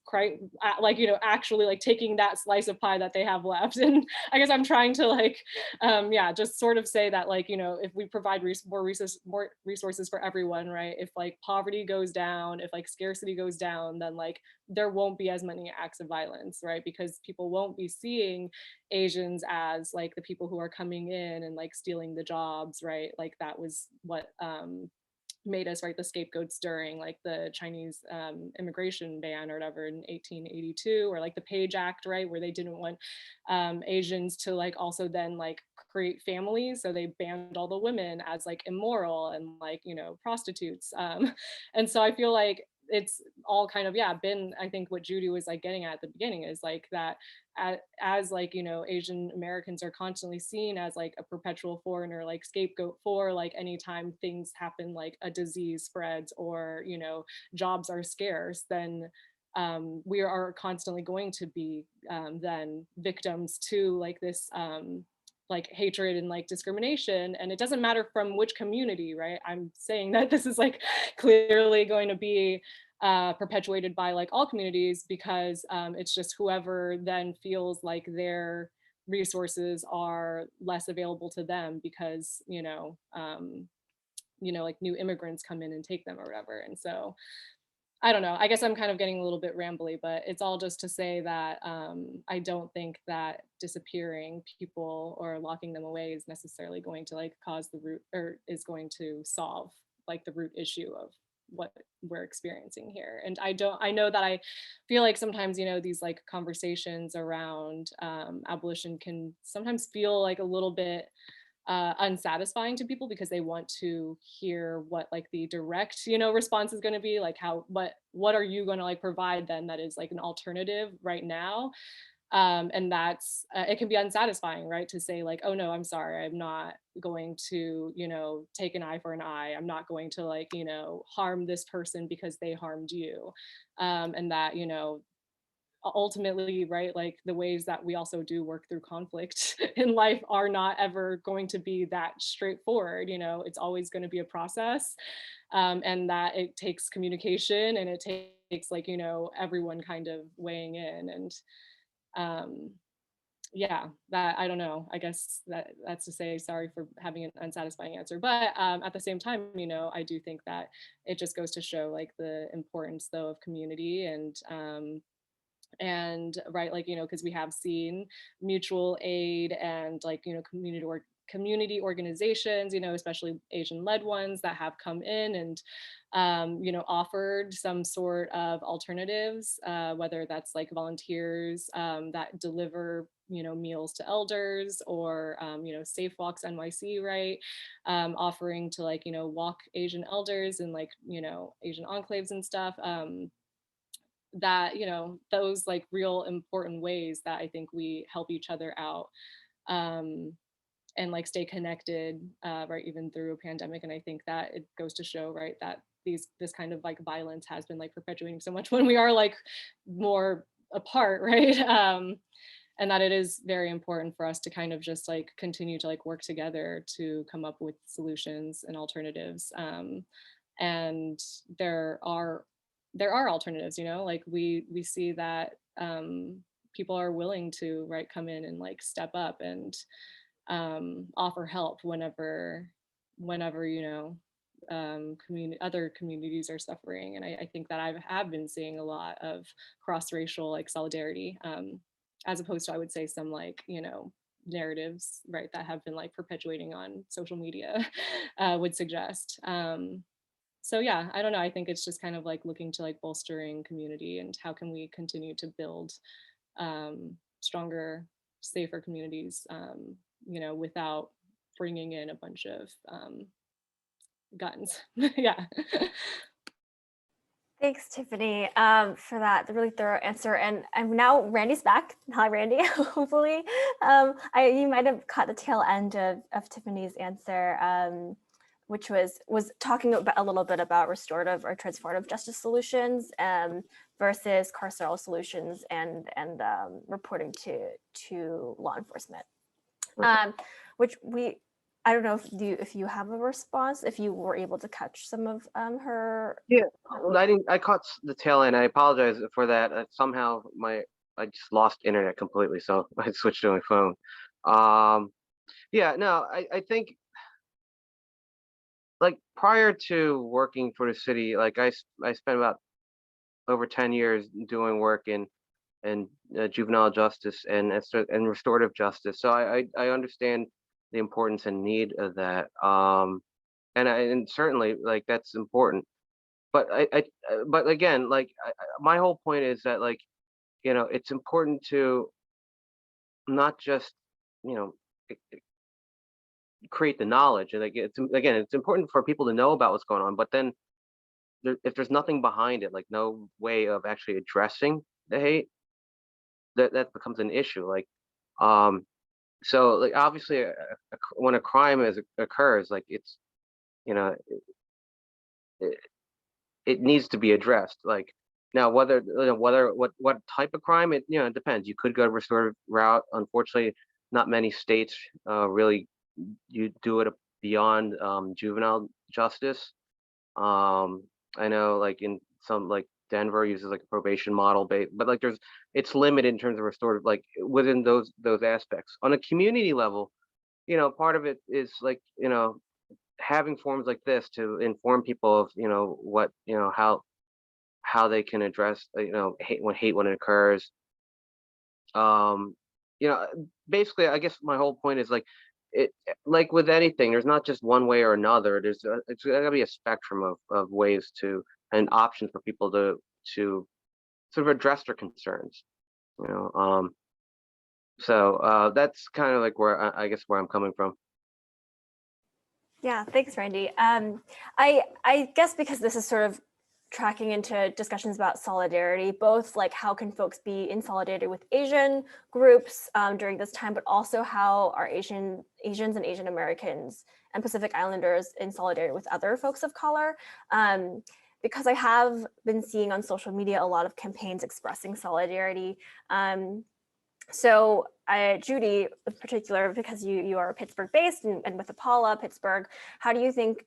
like, you know, actually like taking that slice of pie that they have left. And I guess I'm trying to like, yeah, just sort of say that, like, you know, if we provide more resources for everyone, right, if like poverty goes down, if like scarcity goes down, then like there won't be as many acts of violence, right, because people won't be seeing Asians as like the people who are coming in and like stealing the jobs, right? Like that was what made us, right, the scapegoats during like the Chinese immigration ban or whatever in 1882, or like the Page Act, right, where they didn't want Asians to like also then like create families, so they banned all the women as like immoral and like, you know, prostitutes. And so I feel like it's all kind of, yeah, been, I think what Judy was like getting at the beginning is like that as like, you know, Asian Americans are constantly seen as like a perpetual foreigner, like scapegoat for like anytime things happen, like a disease spreads, or, you know, jobs are scarce, then we are constantly going to be then victims to like this like hatred and like discrimination. And it doesn't matter from which community, right? I'm saying that this is like clearly going to be perpetuated by like all communities, because it's just whoever then feels like their resources are less available to them because, you know, like new immigrants come in and take them or whatever. And so I don't know, I guess I'm kind of getting a little bit rambly, but it's all just to say that I don't think that disappearing people or locking them away is necessarily going to like cause the root, or is going to solve like the root issue of what we're experiencing here. And I know that I feel like sometimes, you know, these like conversations around abolition can sometimes feel like a little bit unsatisfying to people, because they want to hear what like the direct, you know, response is going to be, like how, what are you going to like provide then that is like an alternative right now. And that's it can be unsatisfying, right, to say like, oh no, I'm sorry, I'm not going to, you know, take an eye for an eye, I'm not going to like, you know, harm this person because they harmed you. And that, you know, ultimately, right, like the ways that we also do work through conflict in life are not ever going to be that straightforward. You know, it's always going to be a process, and that it takes communication, and it takes like, you know, everyone kind of weighing in. And yeah, that I don't know. I guess that's to say sorry for having an unsatisfying answer. But at the same time, you know, I do think that it just goes to show like the importance though of community and right, like, you know, because we have seen mutual aid and like, you know, community organizations, you know, especially Asian led ones that have come in and you know, offered some sort of alternatives, whether that's like volunteers that deliver, you know, meals to elders, or you know, Safe Walks NYC, right, offering to like, you know, walk Asian elders and like, you know, Asian enclaves and stuff. That, you know, those like real important ways that I think we help each other out, and like stay connected, right, even through a pandemic. And I think that it goes to show, right, that this kind of like violence has been like perpetuating so much when we are like more apart, right? And that it is very important for us to kind of just like continue to like work together to come up with solutions and alternatives. And there are alternatives, you know, like we see that people are willing to, right, come in and like step up and offer help whenever you know, other communities are suffering. And I think that I have been seeing a lot of cross-racial like solidarity, as opposed to, I would say, some like, you know, narratives, right, that have been like perpetuating on social media would suggest. So yeah, I don't know. I think it's just kind of like looking to like bolstering community and how can we continue to build stronger, safer communities, you know, without bringing in a bunch of guns. Yeah. Thanks, Tiffany, for that really thorough answer. And now Randy's back. Hi, Randy. Hopefully, you might have caught the tail end of Tiffany's answer, which was talking about a little bit about restorative or transformative justice solutions versus carceral solutions and reporting to law enforcement. Which I don't know if you have a response, if you were able to catch some of her. Yeah, well, I caught the tail end. I apologize for that. Somehow I just lost internet completely, so I switched to my phone. Yeah, no, I think like prior to working for the city, like I spent about over 10 years doing work in juvenile justice and restorative justice. So I understand the importance and need of that. And certainly like that's important. But but again, like my whole point is that, like, you know, it's important to not just, you know, create the knowledge, and like it's important for people to know about what's going on, but then if there's nothing behind it, like no way of actually addressing the hate, that becomes an issue. Like, so like obviously when a crime occurs, like it's, you know, it needs to be addressed. Like now, whether what type of crime, it, you know, it depends. You could go to restorative route. Unfortunately, not many states really you do it beyond juvenile justice. I know like in some, like Denver uses like a probation model, but like it's limited in terms of restorative, like within those aspects. On a community level, you know, part of it is like, you know, having forums like this to inform people of, you know, what, you know, how they can address, you know, hate when it occurs. You know, basically, I guess my whole point is like, it, like with anything, there's not just one way or another. It's gotta be a spectrum of ways to, and options for people to sort of address their concerns, you know. So that's kind of like where I guess where I'm coming from. Yeah, thanks, Randy. I guess because this is sort of tracking into discussions about solidarity, both like how can folks be in solidarity with Asian groups during this time, but also how are Asians and Asian Americans and Pacific Islanders in solidarity with other folks of color. Because I have been seeing on social media a lot of campaigns expressing solidarity. So Judy, in particular, because you are Pittsburgh based and with APALA, Pittsburgh, how do you think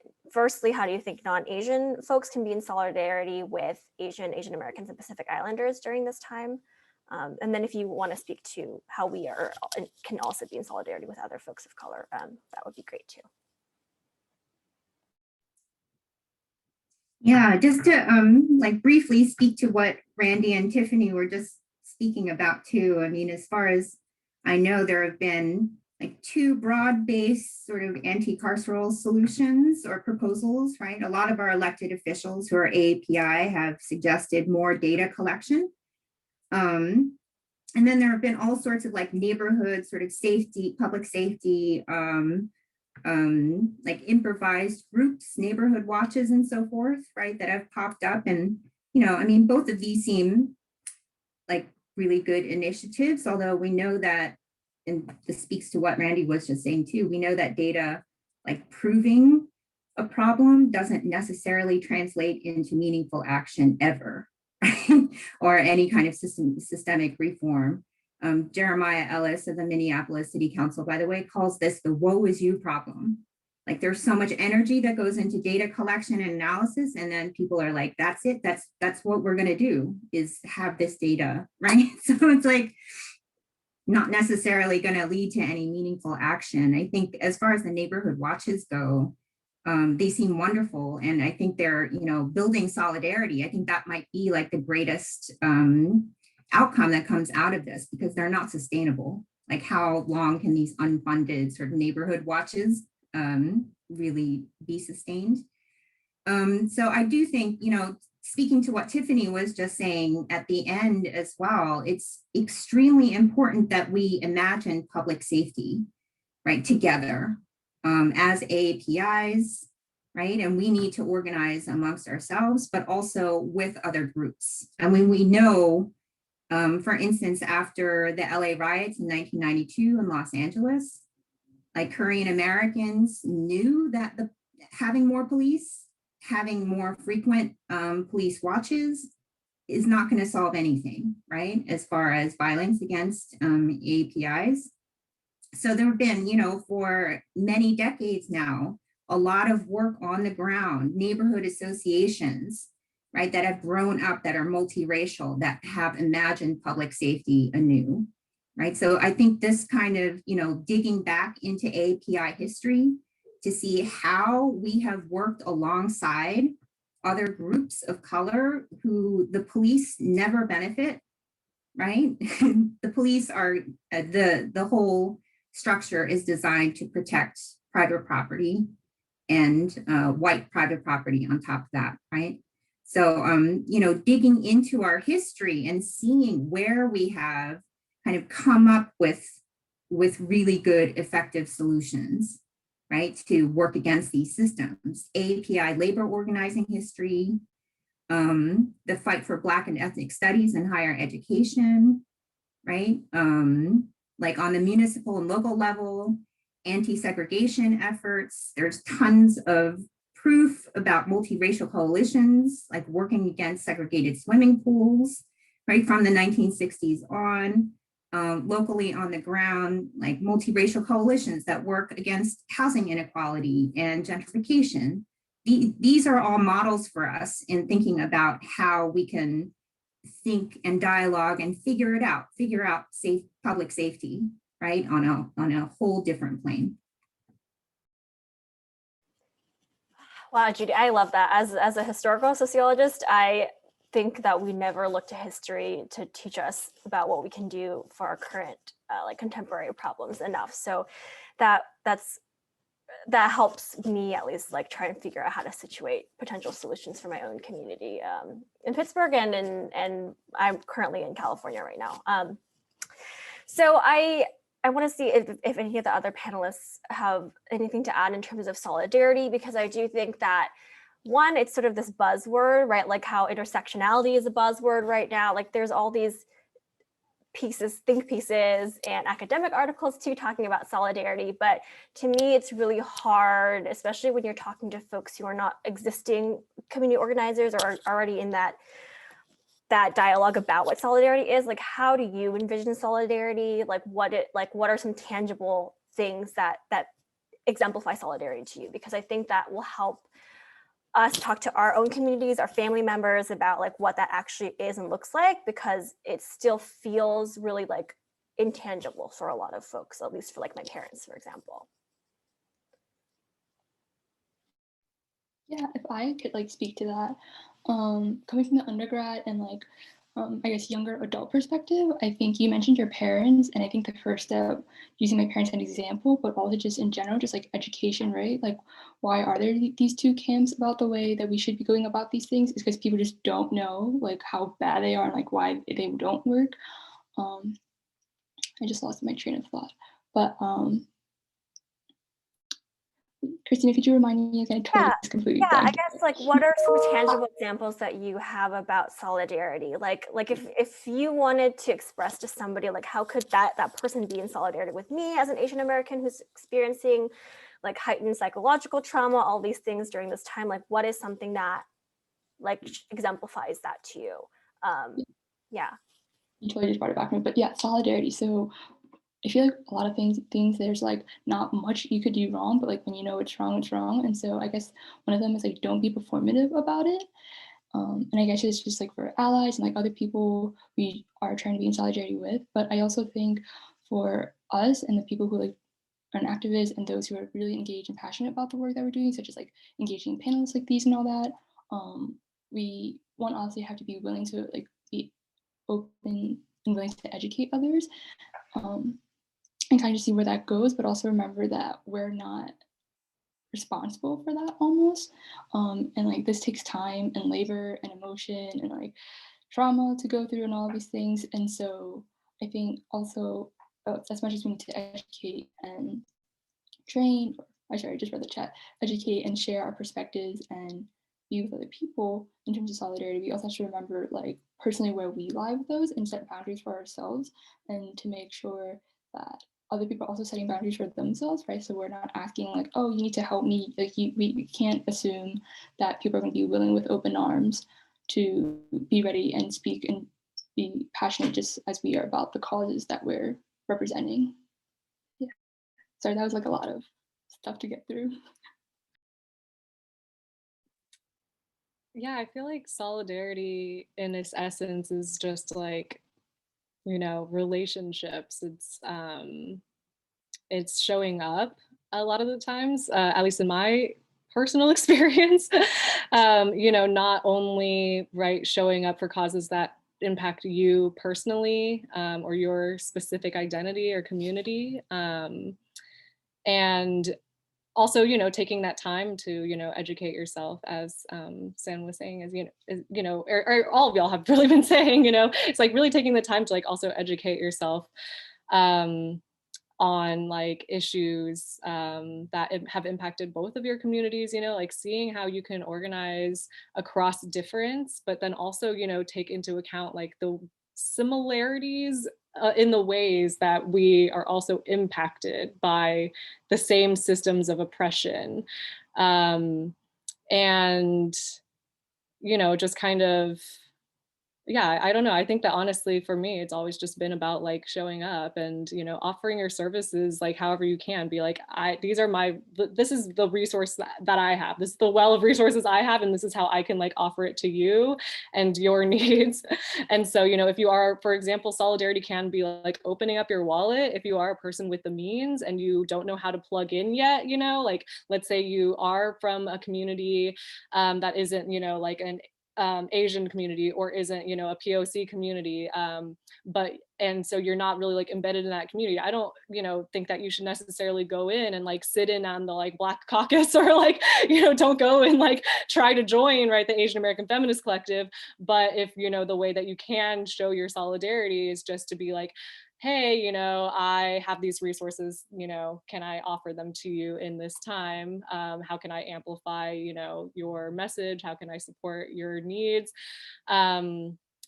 non-Asian folks can be in solidarity with Asian Americans and Pacific Islanders during this time? And then if you want to speak to how we are can also be in solidarity with other folks of color, that would be great too. Yeah, just to like briefly speak to what Randy and Tiffany were just speaking about too. I mean, as far as I know, there have been like 2 broad-based sort of anti-carceral solutions or proposals, right? A lot of our elected officials who are AAPI have suggested more data collection. And then there have been all sorts of like neighborhood sort of safety, public safety, like improvised groups, neighborhood watches and so forth, right, that have popped up. And, you know, I mean, both of these seem like really good initiatives, although we know that, and this speaks to what Randy was just saying too, we know that data like proving a problem doesn't necessarily translate into meaningful action ever, right? Or any kind of systemic reform. Jeremiah Ellis of the Minneapolis City Council, by the way, calls this the woe is you problem. Like there's so much energy that goes into data collection and analysis, and then people are like, that's it, that's what we're gonna do, is have this data, right? So it's like not necessarily gonna lead to any meaningful action. I think as far as the neighborhood watches go, they seem wonderful. And I think they're, you know, building solidarity. I think that might be like the greatest outcome that comes out of this, because they're not sustainable. Like how long can these unfunded sort of neighborhood watches really be sustained? So I do think, you know, speaking to what Tiffany was just saying at the end as well, it's extremely important that we imagine public safety, right, together as AAPIs, right? And we need to organize amongst ourselves, but also with other groups. And when we know, for instance, after the LA riots in 1992 in Los Angeles, like Korean Americans knew that having more police, having more frequent police watches is not going to solve anything, right? As far as violence against APIs. So there have been, you know, for many decades now, a lot of work on the ground, neighborhood associations, right, that have grown up, that are multiracial, that have imagined public safety anew, right? So I think this kind of, you know, digging back into API history to see how we have worked alongside other groups of color who the police never benefit, right? The police are, the whole structure is designed to protect private property and white private property on top of that, right? So, you know, digging into our history and seeing where we have kind of come up with really good, effective solutions, right, to work against these systems. API labor organizing history, the fight for Black and ethnic studies in higher education, right? Like on the municipal and local level, anti-segregation efforts. There's tons of proof about multiracial coalitions, like working against segregated swimming pools, right, from the 1960s on. Locally on the ground, like multiracial coalitions that work against housing inequality and gentrification. These are all models for us in thinking about how we can think and dialogue and figure out public safety, right, on a whole different plane. Wow, Judy, I love that. As a historical sociologist, I think that we never look to history to teach us about what we can do for our current like contemporary problems enough. So that helps me at least like try and figure out how to situate potential solutions for my own community in Pittsburgh, and I'm currently in California right now. So I want to see if any of the other panelists have anything to add in terms of solidarity, because I do think that one, it's sort of this buzzword, right? Like how intersectionality is a buzzword right now. Like there's all these pieces, think pieces and academic articles too, talking about solidarity. But to me, it's really hard, especially when you're talking to folks who are not existing community organizers or are already in that dialogue about what solidarity is. Like, how do you envision solidarity? Like what are some tangible things that exemplify solidarity to you? Because I think that will help us talk to our own communities, our family members about like what that actually is and looks like, because it still feels really like intangible for a lot of folks, at least for like my parents, for example. Yeah, if I could like speak to that, coming from the undergrad and like, I guess younger adult perspective, I think you mentioned your parents, and I think the first step, using my parents as an example, but also just in general, just like education, right? Like, why are there these two camps about the way that we should be going about these things? Is because people just don't know like how bad they are and like why they don't work. I just lost my train of thought, but Christina, could you remind me again? Yeah, completely yeah. I blanked. guess like, what are some tangible examples that you have about solidarity? Like if you wanted to express to somebody, like, how could that person be in solidarity with me as an Asian American who's experiencing like heightened psychological trauma, all these things during this time? Like, what is something that like exemplifies that to you? Yeah. You totally just brought it back to me, but yeah, solidarity. So I feel like a lot of things there's like not much you could do wrong, but like when you know it's wrong, it's wrong. And so I guess one of them is like, don't be performative about it. And I guess it's just like for allies and like other people we are trying to be in solidarity with. But I also think for us and the people who like are activists and those who are really engaged and passionate about the work that we're doing, such as like engaging in panels like these and all that, we honestly have to be willing to like be open and willing to educate others. And kind of see where that goes, but also remember that we're not responsible for that almost. And like this takes time and labor and emotion and like trauma to go through and all of these things. And so I think also as much as we need to educate and train, I just read the chat, educate and share our perspectives and be with other people in terms of solidarity, we also have to remember like personally where we lie with those and set boundaries for ourselves and to make sure that other people are also setting boundaries for themselves, right? So we're not asking like, oh, you need to help me. Like we can't assume that people are going to be willing with open arms to be ready and speak and be passionate just as we are about the causes that we're representing. Yeah. Sorry, that was like a lot of stuff to get through. Yeah, I feel like solidarity in its essence is just like, you know, relationships. It's showing up a lot of the times, at least in my personal experience, you know, not only right showing up for causes that impact you personally or your specific identity or community, and also, you know, taking that time to, you know, educate yourself, as San was saying, as you know, or all of y'all have really been saying, you know, it's like really taking the time to like also educate yourself on like issues that have impacted both of your communities, you know, like seeing how you can organize across difference, but then also, you know, take into account like the similarities in the ways that we are also impacted by the same systems of oppression. And, you know, just kind of, yeah, I don't know. I think that honestly, for me, it's always just been about like showing up and, you know, offering your services, like however you can be like, this is the resource that I have. This is the well of resources I have. And this is how I can like offer it to you and your needs. And so, you know, if you are, for example, solidarity can be like opening up your wallet. If you are a person with the means and you don't know how to plug in yet, you know, like, let's say you are from a community that isn't, you know, like an Asian community or isn't, you know, a POC community, and so you're not really like embedded in that community. I don't, you know, think that you should necessarily go in and like sit in on the like Black Caucus or like, you know, don't go and like try to join, right, the Asian American Feminist Collective. But if, you know, the way that you can show your solidarity is just to be like, hey, you know, I have these resources, you know, can I offer them to you in this time? How can I amplify, you know, your message? How can I support your needs?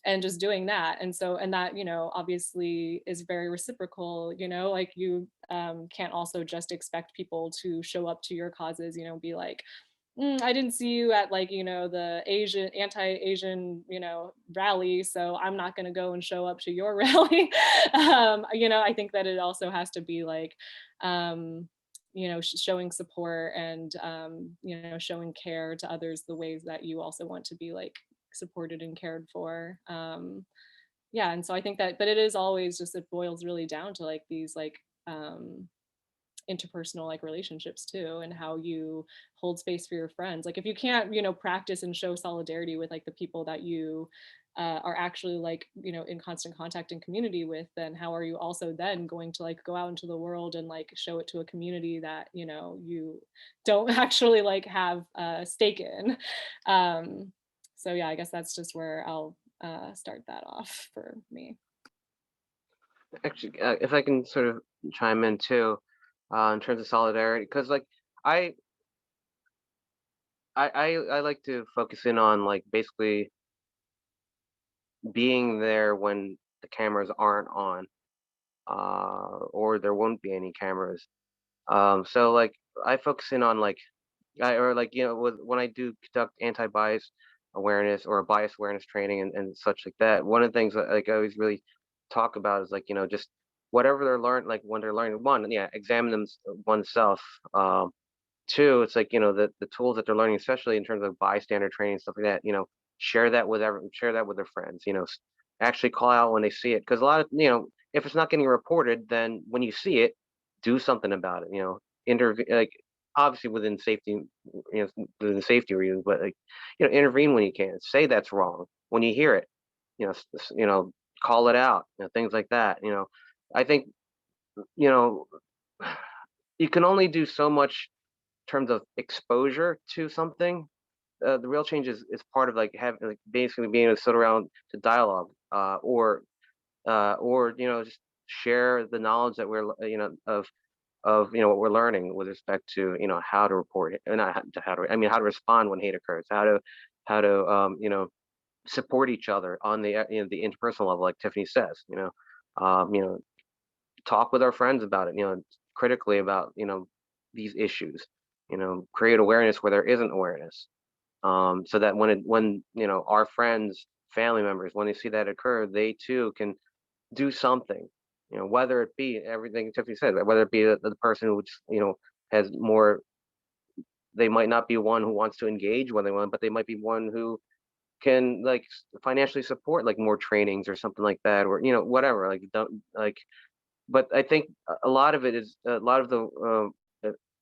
And just doing that. And so, and that, you know, obviously is very reciprocal, you know, like you can't also just expect people to show up to your causes, you know, be like, I didn't see you at like, you know, the anti-Asian, you know, rally, so I'm not going to go and show up to your rally. You know, I think that it also has to be like, you know, showing support and, you know, showing care to others the ways that you also want to be like supported and cared for. Yeah, and so I think that, but it is always just, it boils really down to like these like interpersonal like relationships too, and how you hold space for your friends. Like if you can't, you know, practice and show solidarity with like the people that you are actually like, you know, in constant contact and community with, then how are you also then going to like go out into the world and like show it to a community that, you know, you don't actually like have a stake in. So yeah, I guess that's just where I'll start that off for me. Actually, if I can sort of chime in too, in terms of solidarity, because like I, I like to focus in on like basically being there when the cameras aren't on, or there won't be any cameras. So like I focus in on like or like, you know, when I do conduct anti-bias awareness or bias awareness training and such like that, one of the things that like I always really talk about is like, you know, just whatever they're learning, like when they're learning, one, yeah, examine them oneself. Two, it's like, you know, the tools that they're learning, especially in terms of bystander training, stuff like that, you know, share that with share that with their friends, you know, actually call out when they see it. Because a lot of, you know, if it's not getting reported, then when you see it, do something about it, you know, intervene, like obviously within safety, you know, within safety reasons, but like, you know, intervene when you can, say that's wrong when you hear it, you know, you know, call it out, you know, things like that, you know. I think, you know, you can only do so much in terms of exposure to something. The real change is part of like having like basically being able to sit around to dialogue, or you know, just share the knowledge that we're, you know, of you know what we're learning with respect to, you know, how to report it, and not how to, I mean, how to respond when hate occurs, how to you know, support each other on the, you know, the interpersonal level, like Tiffany says, you know, talk with our friends about it, you know, critically about, you know, these issues, you know, create awareness where there isn't awareness, so that when you know, our friends, family members, when they see that occur, they too can do something, you know, whether it be everything Tiffany said, whether it be the person who just, you know, has more, they might not be one who wants to engage when they want, but they might be one who can like financially support like more trainings or something like that, or, you know, whatever, like don't like, but I think a lot of it is a lot of the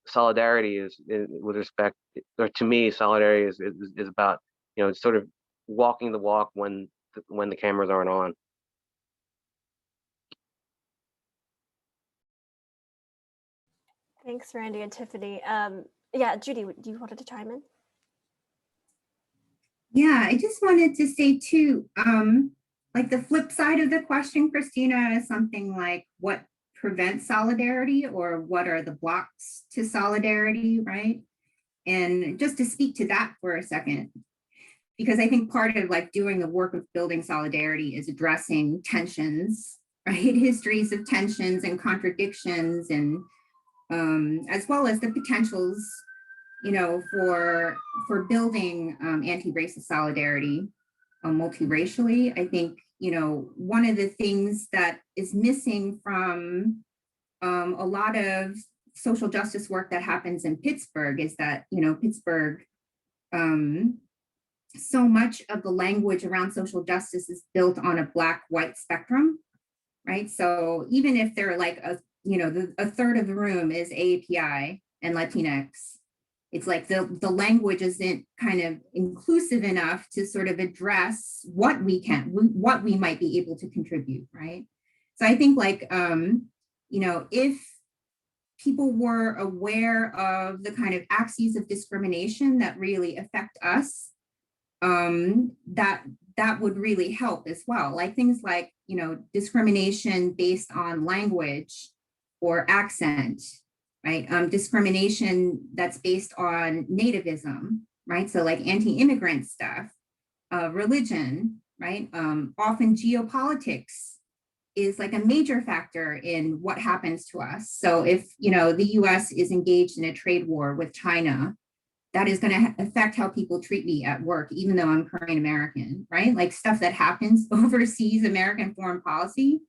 solidarity is with respect, or to me, solidarity is about, you know, sort of walking the walk when the cameras aren't on. Thanks, Randy and Tiffany. Yeah, Judy, you wanted to chime in? Yeah, I just wanted to say too, like the flip side of the question, Christina, is something like what prevents solidarity, or what are the blocks to solidarity, right? And just to speak to that for a second, because I think part of like doing the work of building solidarity is addressing tensions, right? Histories of tensions and contradictions, and as well as the potentials, you know, for building anti-racist solidarity multiracially. I think, you know, one of the things that is missing from a lot of social justice work that happens in Pittsburgh is that, you know, Pittsburgh, so much of the language around social justice is built on a Black-white spectrum, right? So even if they're like a, you know, a third of the room is AAPI and Latinx, it's like the language isn't kind of inclusive enough to sort of address what we might be able to contribute, right? So I think like, you know, if people were aware of the kind of axes of discrimination that really affect us, that would really help as well. Like things like, you know, discrimination based on language or accent, right? Discrimination that's based on nativism, right? So like anti-immigrant stuff, religion, right? Often geopolitics is like a major factor in what happens to us. So if, you know, the US is engaged in a trade war with China, that is going to affect how people treat me at work, even though I'm Korean American, right? Like stuff that happens overseas, American foreign policy.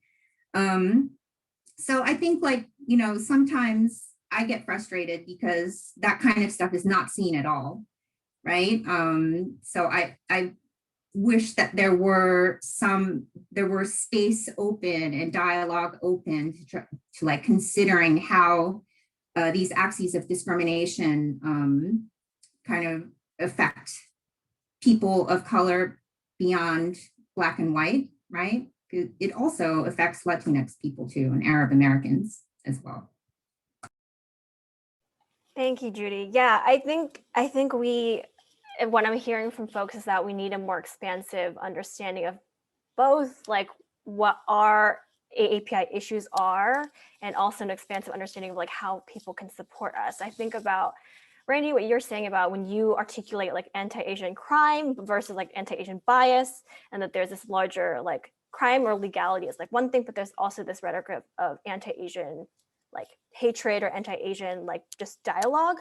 So I think like, you know, sometimes I get frustrated because that kind of stuff is not seen at all, right? So I wish that there were space open and dialogue open to like considering how these axes of discrimination kind of affect people of color beyond Black and white, right? It also affects Latinx people too, and Arab Americans as well. Thank you, Judy. Yeah, I think what I'm hearing from folks is that we need a more expansive understanding of both like what our AAPI issues are, and also an expansive understanding of like how people can support us. I think about, Randy, what you're saying about when you articulate like anti-Asian crime versus like anti-Asian bias, and that there's this larger like crime or legality is like one thing, but there's also this rhetoric of anti-Asian like hatred or anti-Asian like just dialogue,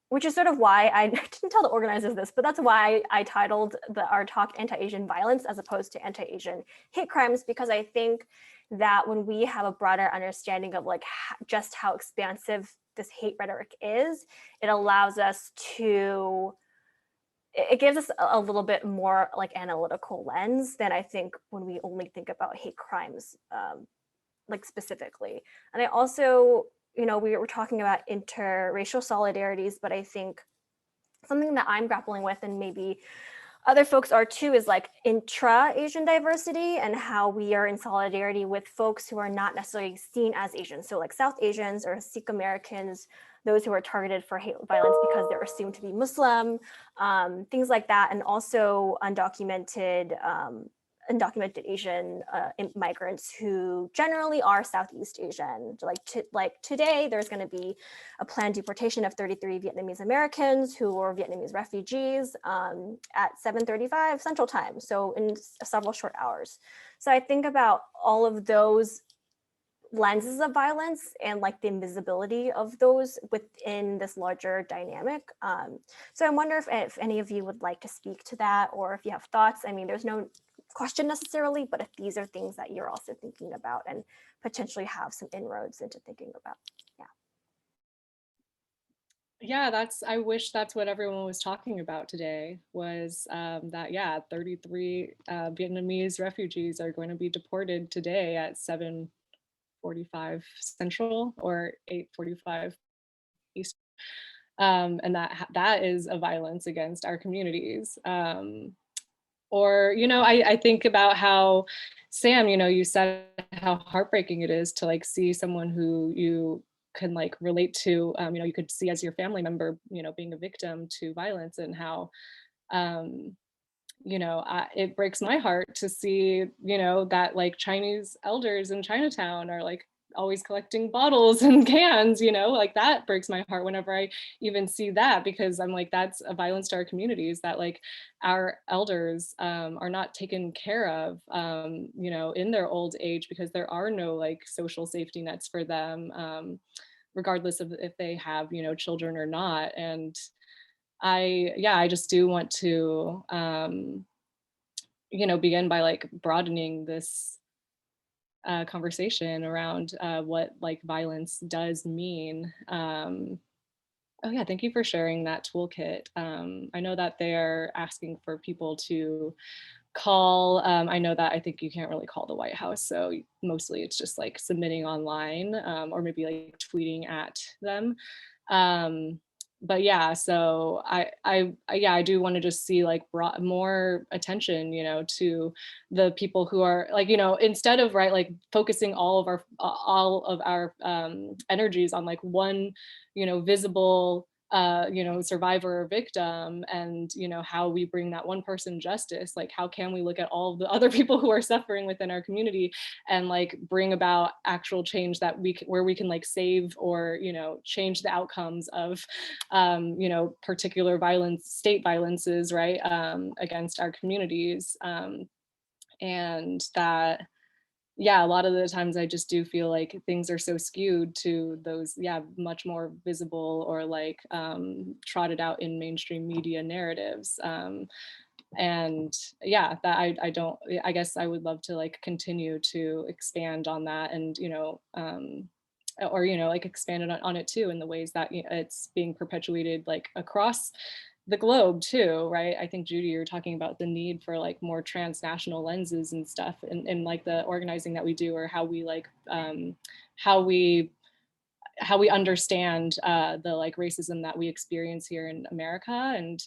which is sort of why I didn't tell the organizers this, but that's why I titled our talk Anti-Asian Violence as opposed to Anti-Asian Hate Crimes, because I think that when we have a broader understanding of like just how expansive this hate rhetoric is, it allows us to, it gives us a little bit more like analytical lens than I think when we only think about hate crimes like specifically. And I also, we were talking about interracial solidarities, but I think something that I'm grappling with, and maybe other folks are too, is like intra-Asian diversity and how we are in solidarity with folks who are not necessarily seen as Asian. So like South Asians or Sikh Americans, those who are targeted for hate violence because they're assumed to be Muslim, things like that, and also undocumented Asian migrants who generally are Southeast Asian. Like today, there's going to be a planned deportation of 33 Vietnamese Americans who are Vietnamese refugees at 7:35 Central Time, so in several short hours. So I think about all of those lenses of violence and like the invisibility of those within this larger dynamic. So I wonder if any of you would like to speak to that, or if you have thoughts. I mean, there's no question necessarily, but if these are things that you're also thinking about and potentially have some inroads into thinking about. Yeah, I wish that's what everyone was talking about today, was that, yeah, 33 Vietnamese refugees are going to be deported today at 7:45 Central or 8:45 Eastern. And that is a violence against our communities. Or, I think about how, Sam, you said how heartbreaking it is to like see someone who you can like relate to, you could see as your family member, being a victim to violence, and how, it breaks my heart to see, that like Chinese elders in Chinatown are like always collecting bottles and cans, like that breaks my heart whenever I even see that, because I'm like, that's a violence to our communities, that like our elders are not taken care of, in their old age, because there are no like social safety nets for them, regardless of if they have, children or not. And I just do want to, begin by like broadening this conversation around what like violence does mean. Oh yeah, thank you for sharing that toolkit. I know that they're asking for people to call. I know that I think you can't really call the White House, so mostly it's just like submitting online, or maybe like tweeting at them. But yeah, so I do want to just see like more attention, to the people who are like, instead of like focusing all of our energies on like one, visible survivor or victim, and how we bring that one person justice. Like, how can we look at all of the other people who are suffering within our community and like bring about actual change that where we can like save or change the outcomes of particular state violences, right, against our communities. And that, yeah, a lot of the times I just do feel like things are so skewed to those, yeah, much more visible or like trotted out in mainstream media narratives. And yeah, that I guess I would love to like continue to expand on that, and or, you know, like expanded on it too, in the ways that, you know, it's being perpetuated like across the globe too, right? I think Judy, you're talking about the need for like more transnational lenses and stuff, and like the organizing that we do, or how we like how we understand the like racism that we experience here in America. And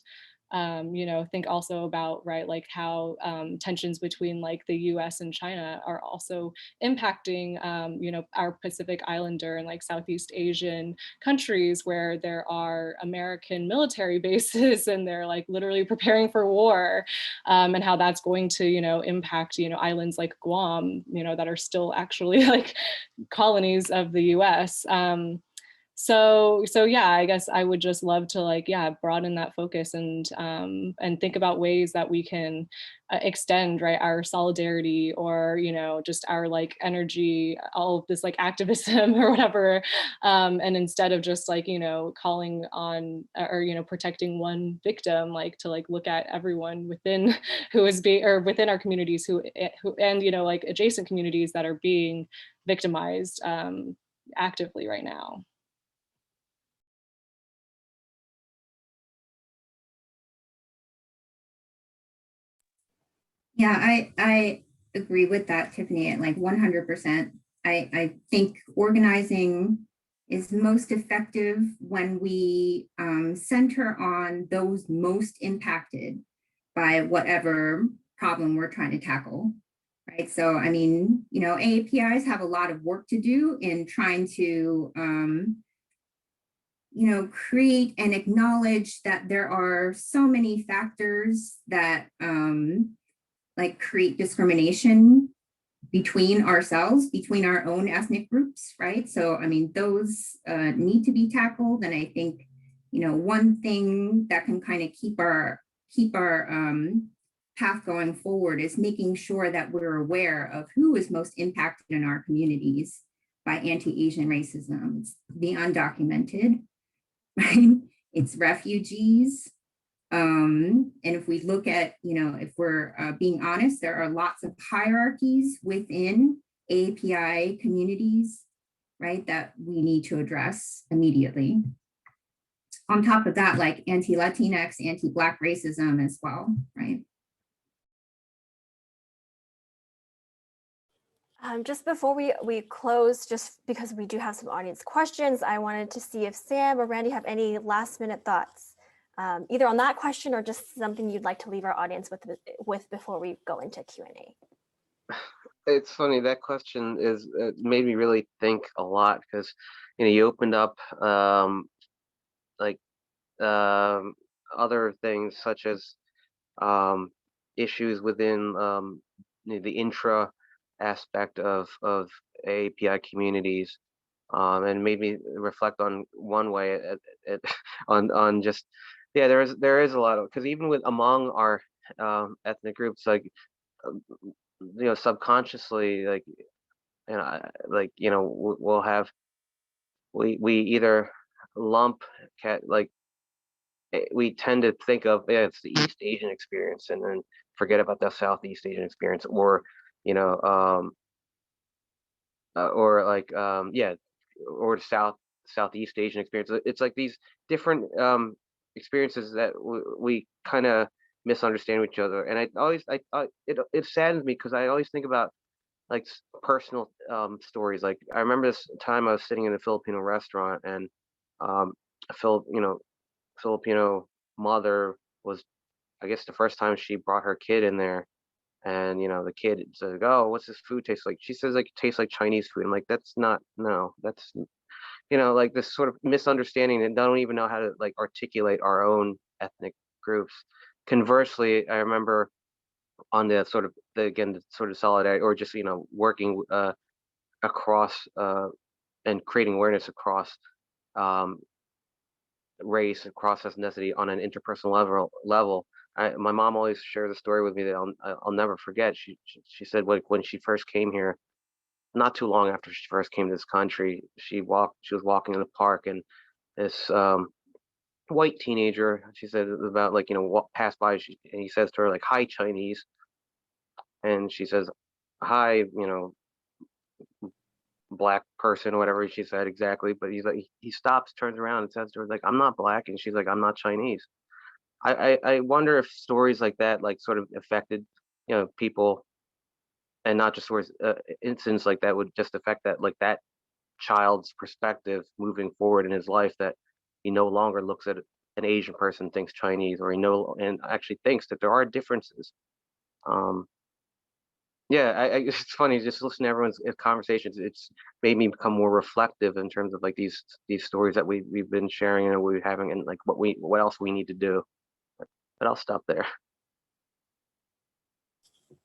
you know, think also about, right, like how tensions between like the US and China are also impacting, you know, our Pacific Islander and like Southeast Asian countries where there are American military bases and they're like literally preparing for war, and how that's going to, you know, impact, you know, islands like Guam, you know, that are still actually like colonies of the US. So yeah, I guess I would just love to like, yeah, broaden that focus and think about ways that we can extend, right, our solidarity, or, you know, just our like energy, all of this like activism or whatever, and instead of just like, you know, calling on, or, you know, protecting one victim, like to like look at everyone within who is being, or within our communities who and, you know, like adjacent communities that are being victimized actively right now. Yeah, I agree with that, Tiffany, at like 100%. I think organizing is most effective when we center on those most impacted by whatever problem we're trying to tackle, right? So, I mean, you know, AAPIs have a lot of work to do in trying to, you know, create and acknowledge that there are so many factors that like create discrimination between ourselves, between our own ethnic groups, right? So, I mean, those need to be tackled. And I think, you know, one thing that can kind of keep our path going forward is making sure that we're aware of who is most impacted in our communities by anti-Asian racism. It's the undocumented, right? It's refugees. And if we look at, you know, if we're being honest, there are lots of hierarchies within API communities, right, that we need to address immediately. On top of that, like anti-Latinx, anti-Black racism as well, right? Just before we close, just because we do have some audience questions, I wanted to see if Sam or Randy have any last minute thoughts, either on that question or just something you'd like to leave our audience with before we go into Q&A. It's funny, that question is made me really think a lot, because, you know, you opened up like other things such as issues within you know, the intra aspect of API communities, and made me reflect on one way on just, yeah, there is a lot of, because even with among our ethnic groups, like you know, subconsciously, like, you know, like, you know, we'll have, we either lump like we tend to think of, yeah, it's the East Asian experience, and then forget about the Southeast Asian experience, or, you know, or like yeah, or the Southeast Asian experience. It's like these different experiences that we kind of misunderstand each other. And it saddens me, because I always think about like personal stories. Like, I remember this time I was sitting in a Filipino restaurant, and Filipino mother was, I guess, the first time she brought her kid in there, and, you know, the kid says, "Oh, what's this food taste like?" She says, like, it tastes like Chinese food. I'm like, that's not, no, that's, you know, like this sort of misunderstanding, and don't even know how to like articulate our own ethnic groups. Conversely, I remember on the sort of the sort of solidarity, or just, you know, working across and creating awareness across um, race, across ethnicity on an interpersonal level. My mom always shares a story with me that I'll never forget. She said, like, when she first came here, not too long after she first came to this country, she was walking in the park, and this white teenager, she said, about, like, you know, passed by, and he says to her, like, "Hi, Chinese," and she says, "Hi, you know, black person or whatever she said exactly, but he's like, he stops, turns around and says to her, like, I'm not black. And she's like, I'm not Chinese. I wonder if stories like that, like, sort of affected, people, and not just stories, incidents like that would just affect that, like, that child's perspective moving forward in his life, that he no longer looks at an Asian person and thinks Chinese, or and actually thinks that there are differences. Yeah, it's funny just listen to everyone's conversations. It's made me become more reflective in terms of like these stories that we've been sharing and we're having, and like what else we need to do. But I'll stop there.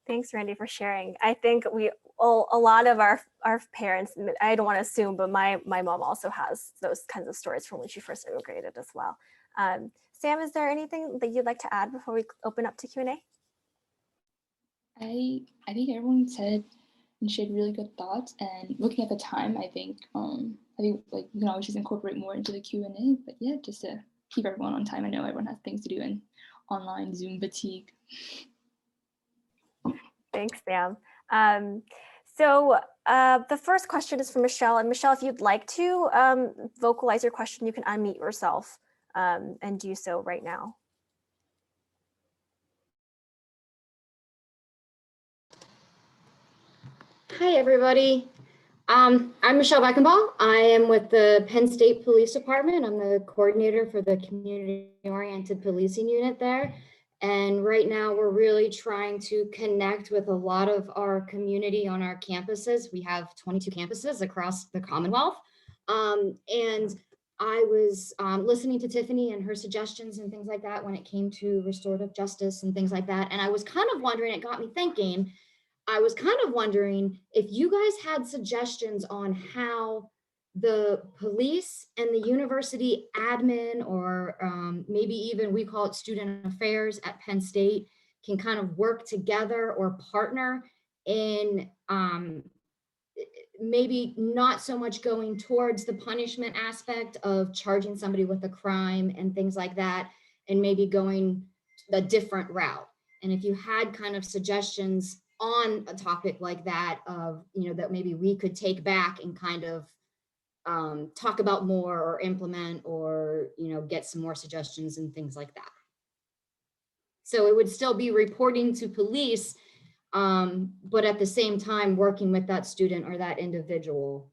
Thanks, Randy, for sharing. I think a lot of our parents, I don't want to assume, but my mom also has those kinds of stories from when she first immigrated as well. Sam, is there anything that you'd like to add before we open up to Q&A? I think everyone said and shared really good thoughts, and looking at the time, I think like you can always just incorporate more into the Q&A, but yeah, just to keep everyone on time. I know everyone has things to do and online Zoom fatigue. Thanks, Sam. So the first question is from Michelle, and Michelle, if you'd like to vocalize your question, you can unmute yourself and do so right now. Hi, everybody. I'm Michelle Beckenbaugh. I am with the Penn State Police Department. I'm the coordinator for the community-oriented policing unit there. And right now we're really trying to connect with a lot of our community on our campuses. We have 22 campuses across the Commonwealth. And I was listening to Tiffany and her suggestions and things like that when it came to restorative justice and things like that. And I was kind of wondering, it got me thinking, I was kind of wondering if you guys had suggestions on how the police and the university admin, or maybe even we call it student affairs at Penn State, can kind of work together or partner in maybe not so much going towards the punishment aspect of charging somebody with a crime and things like that, and maybe going a different route. And if you had kind of suggestions on a topic like that, of, that maybe we could take back and kind of talk about more or implement, or, get some more suggestions and things like that. So it would still be reporting to police, but at the same time, working with that student or that individual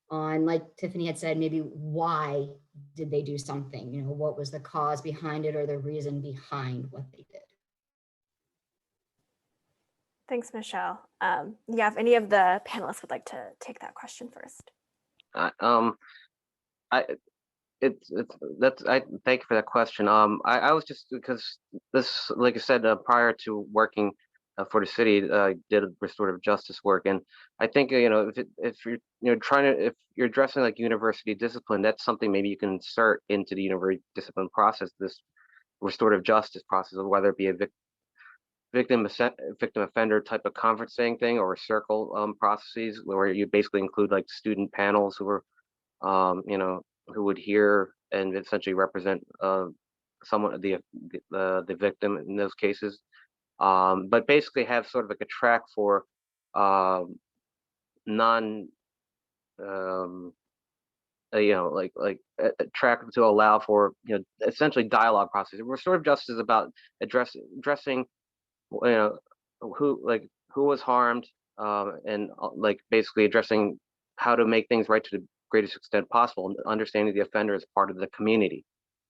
on, like Tiffany had said, maybe why did they do something? What was the cause behind it or the reason behind what they did? Thanks, Michelle. Yeah, if any of the panelists would like to take that question first. I thank you for that question. I was just, because this, like I said, prior to working for the city, I did restorative justice work, and I think if you're addressing like university discipline, that's something maybe you can insert into the university discipline process, this restorative justice process, whether it be a victim offender type of conferencing thing, or a circle processes where you basically include like student panels who are who would hear and essentially represent someone, the victim in those cases, but basically have sort of like a track for non a track to allow for essentially dialogue process. Restorative justice is about addressing who was harmed, and like basically addressing how to make things right to the greatest extent possible, and understanding the offender as part of the community.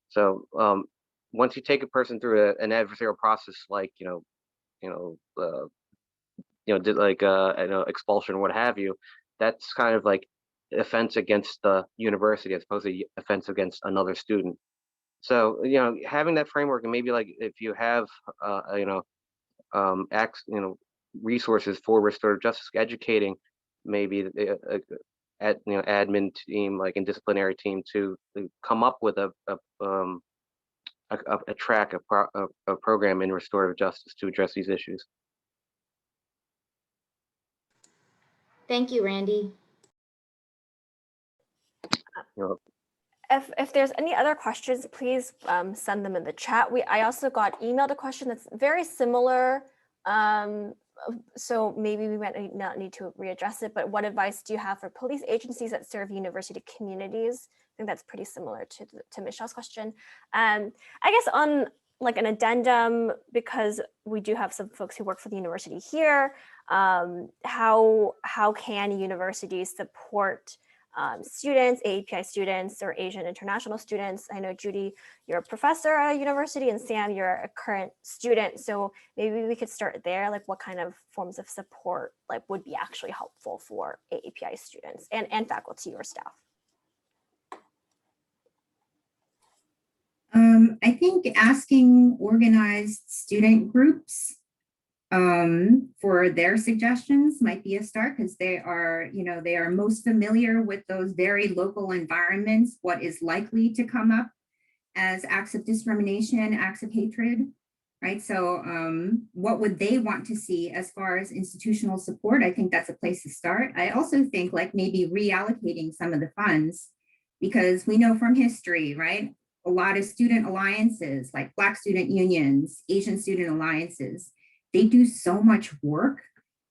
So once you take a person through an adversarial process, like expulsion or what have you, that's kind of like offense against the university as opposed to offense against another student. So having that framework, and maybe like if you have resources for restorative justice, educating maybe admin team, like in disciplinary team, to come up with a track, a program in restorative justice to address these issues. Thank you, Randy. If there's any other questions, please send them in the chat. I also got emailed a question that's very similar, so maybe we might not need to readdress it, but what advice do you have for police agencies that serve university communities? I think that's pretty similar to Michelle's question. I guess on like an addendum, because we do have some folks who work for the university here, how can universities support students, AAPI students, or Asian international students? I know, Judy, you're a professor at a university, and Sam, you're a current student. So maybe we could start there. Like, what kind of forms of support like would be actually helpful for AAPI students and faculty or staff? I think asking organized student groups for their suggestions might be a start, because they are, they are most familiar with those very local environments, what is likely to come up as acts of discrimination, acts of hatred, right? So what would they want to see as far as institutional support? I think that's a place to start. I also think like maybe reallocating some of the funds, because we know from history, right? A lot of student alliances, like Black student unions, Asian student alliances, they do so much work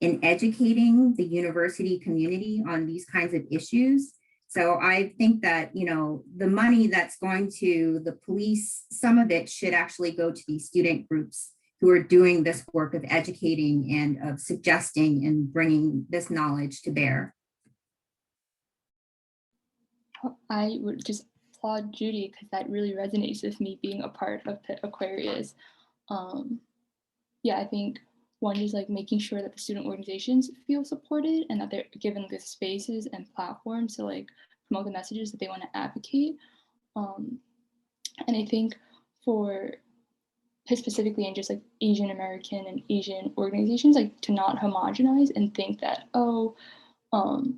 in educating the university community on these kinds of issues. So I think that, the money that's going to the police, some of it should actually go to these student groups who are doing this work of educating and of suggesting and bringing this knowledge to bear. I would just applaud Judy, because that really resonates with me being a part of Pitt AQUARIUS. Yeah, I think one is like making sure that the student organizations feel supported and that they're given the spaces and platforms to like promote the messages that they want to advocate. And I think for Pitt specifically, and just like Asian American and Asian organizations, like to not homogenize and think that, I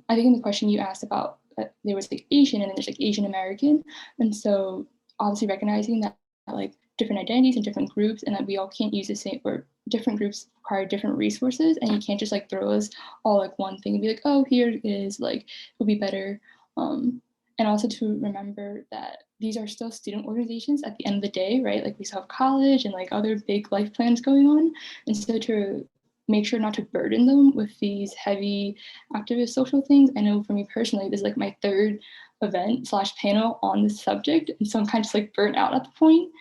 think in the question you asked about there was like Asian and then there's like Asian American. And so obviously recognizing that like different identities and different groups, and that we all can't use the same, or different groups require different resources, and you can't just like throw us all like one thing and be like, oh, here it is, like it'll be better. And also to remember that these are still student organizations at the end of the day, right? Like we still have college and like other big life plans going on. And so to make sure not to burden them with these heavy activist social things. I know for me personally, this is like my third event / panel on this subject. And so I'm kind of just like burnt out at the point.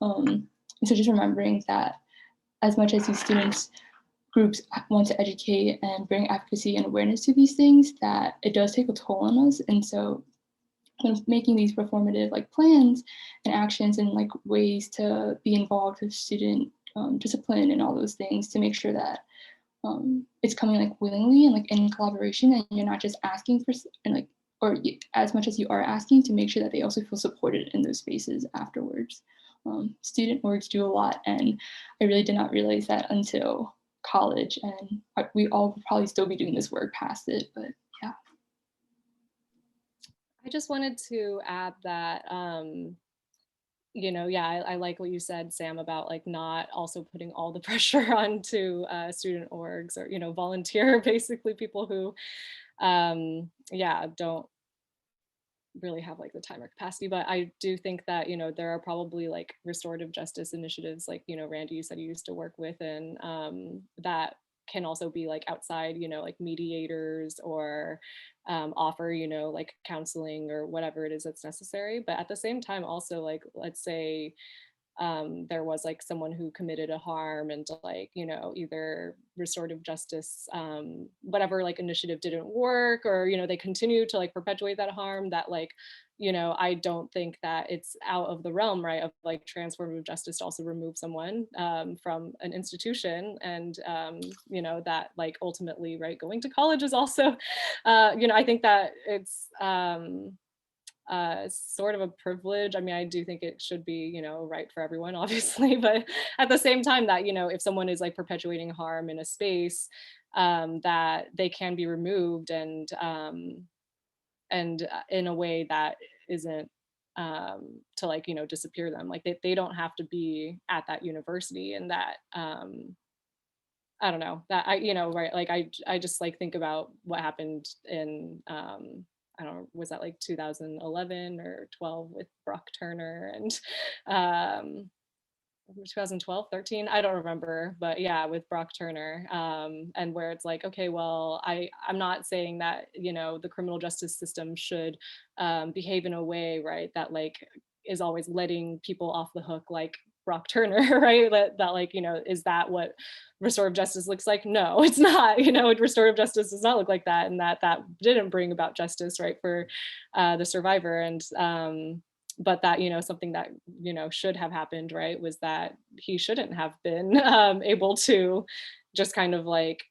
And so just remembering that as much as these students groups want to educate and bring advocacy and awareness to these things, that it does take a toll on us. And so when making these performative like plans and actions and like ways to be involved with student discipline and all those things, to make sure that it's coming like willingly and like in collaboration, and you're not just asking for, and like, or as much as you are asking, to make sure that they also feel supported in those spaces afterwards. Student orgs do a lot, and I really did not realize that until college, and we all would probably still be doing this work past it, but yeah. I just wanted to add that, I like what you said, Sam, about like not also putting all the pressure onto student orgs or, volunteer, basically people who, don't really have like the time or capacity. But I do think that, there are probably like restorative justice initiatives, like, Randy, you said you used to work with, and that can also be like outside, like mediators, or offer, like counseling or whatever it is that's necessary. But at the same time, also like, let's say there was like someone who committed a harm, and like, either restorative justice, whatever like initiative didn't work, or, they continue to like perpetuate that harm, that like, I don't think that it's out of the realm, right, of like transformative justice to also remove someone from an institution. And, that like ultimately, right, going to college is also, I think that it's, sort of a privilege. I mean, I do think it should be, right for everyone, obviously, but at the same time that, if someone is like perpetuating harm in a space, that they can be removed, and in a way that isn't to like, disappear them. Like they don't have to be at that university, and that, I don't know, that right, like I just like think about what happened in, I don't know, was that like 2011 or 12 with Brock Turner, and 2012, 13, I don't remember, but yeah, with Brock Turner, and where it's like, okay, well, I'm not saying that, you know, the criminal justice system should behave in a way, right, that like is always letting people off the hook, like Brock Turner, right? That like, you know, is that what restorative justice looks like? No, it's not. You know, restorative justice does not look like that, and that didn't bring about justice, right, for the survivor. And but that, you know, something that, you know, should have happened, right, was that he shouldn't have been able to just kind of like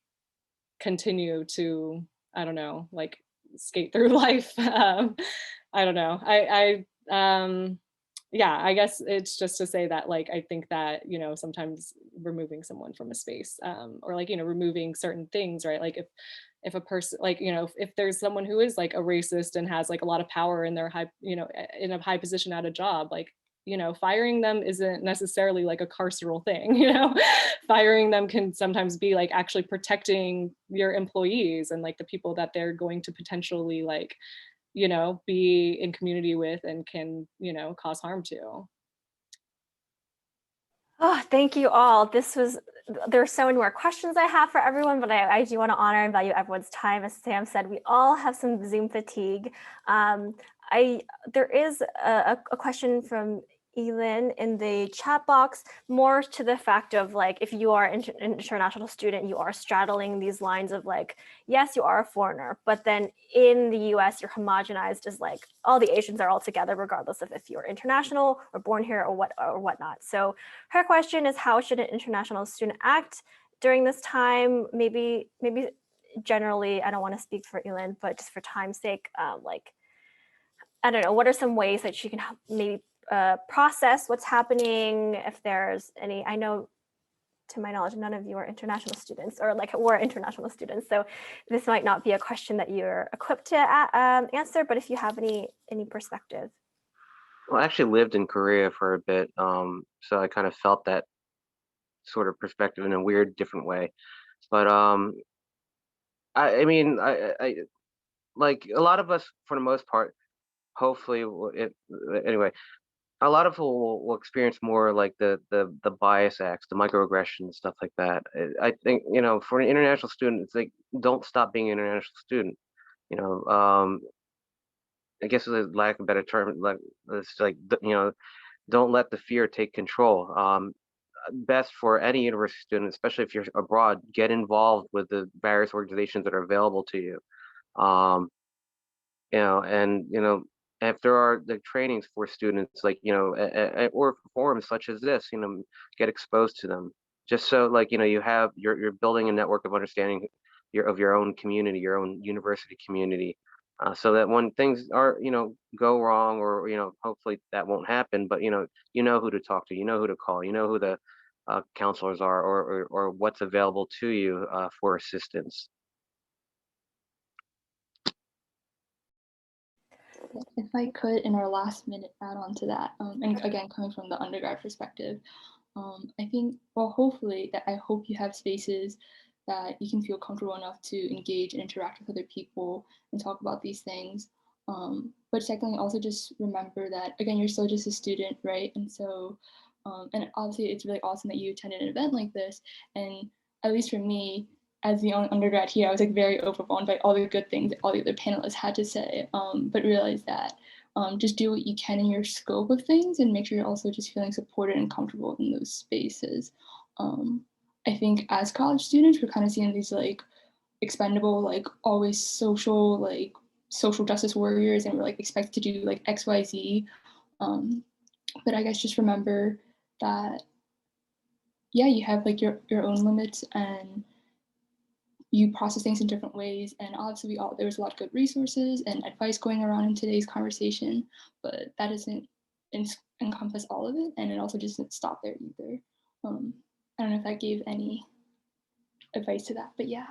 continue to, I don't know, like skate through life. I don't know. Yeah, I guess it's just to say that, like, I think that, you know, sometimes removing someone from a space, or like, you know, removing certain things, right? Like if a person, like, you know, if there's someone who is like a racist and has like a lot of power in their high, you know, in a high position at a job, like, you know, firing them isn't necessarily like a carceral thing, you know. Firing them can sometimes be like actually protecting your employees and like the people that they're going to potentially like, you know, be in community with and can, you know, cause harm to. Oh, thank you all. There are so many more questions I have for everyone, but I do want to honor and value everyone's time. As Sam said, we all have some Zoom fatigue. There is a question from Elin in the chat box, more to the fact of like, if you are an international student, you are straddling these lines of like, yes, you are a foreigner, but then in the US, you're homogenized as like all the Asians are all together, regardless of if you're international or born here or whatnot. So her question is, how should an international student act during this time? Maybe generally, I don't want to speak for Elin, but just for time's sake, like, I don't know, what are some ways that she can maybe process what's happening, if there's any. I know, to my knowledge, none of you are international students, or like were international students, so this might not be a question that you're equipped to answer, but if you have any perspective. Well, I actually lived in Korea for a bit, so I kind of felt that sort of perspective in a weird, different way. But I mean, I like a lot of us, for the most part, hopefully, anyway, a lot of people will experience more like the bias acts, the microaggressions, stuff like that. I think, you know, for an international student, it's like, don't stop being an international student. You know, I guess for lack of a better term, like it's like, you know, don't let the fear take control. Best for any university student, especially if you're abroad, get involved with the various organizations that are available to you. You know, and you know, if there are the trainings for students, like, you know, or forums such as this, you know, get exposed to them, just so, like, you know, you're building a network of understanding of your own community, your own university community, so that when things are, you know, go wrong, or, you know, hopefully that won't happen, but you know who to talk to, you know who to call, you know who the counselors are, or what's available to you for assistance. If I could, in our last minute, add on to that, and again, coming from the undergrad perspective, I think, well, hopefully, that I hope you have spaces that you can feel comfortable enough to engage and interact with other people and talk about these things. But secondly, also just remember that, again, you're still just a student, right? And so, and obviously it's really awesome that you attended an event like this. And at least for me, as the only undergrad here, I was like very overwhelmed by all the good things that all the other panelists had to say, but realized that just do what you can in your scope of things and make sure you're also just feeling supported and comfortable in those spaces. I think as college students, we're kind of seeing these like expendable, like always social justice warriors, and we're like expected to do like XYZ. But I guess just remember that, yeah, you have like your own limits and you process things in different ways. And obviously there's a lot of good resources and advice going around in today's conversation, but that doesn't encompass all of it. And it also doesn't stop there either. I don't know if that gave any advice to that, but yeah.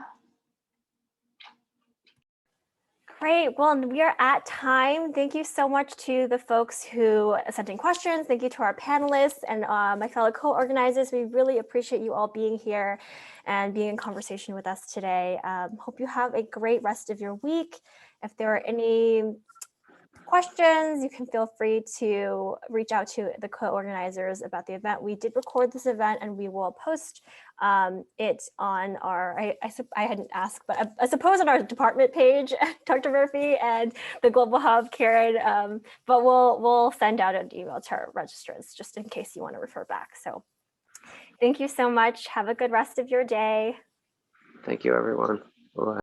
Great. Well, we are at time. Thank you so much to the folks who sent in questions. Thank you to our panelists and my fellow co-organizers. We really appreciate you all being here and being in conversation with us today. Hope you have a great rest of your week. If there are any questions, you can feel free to reach out to the co-organizers about the event. We did record this event and we will post it on our, I hadn't asked, but I suppose on our department page, Dr. Murphy, and the Global Hub, Karen, but we'll send out an email to our registrants just in case you want to refer back. So thank you so much. Have a good rest of your day. Thank you, everyone. Bye.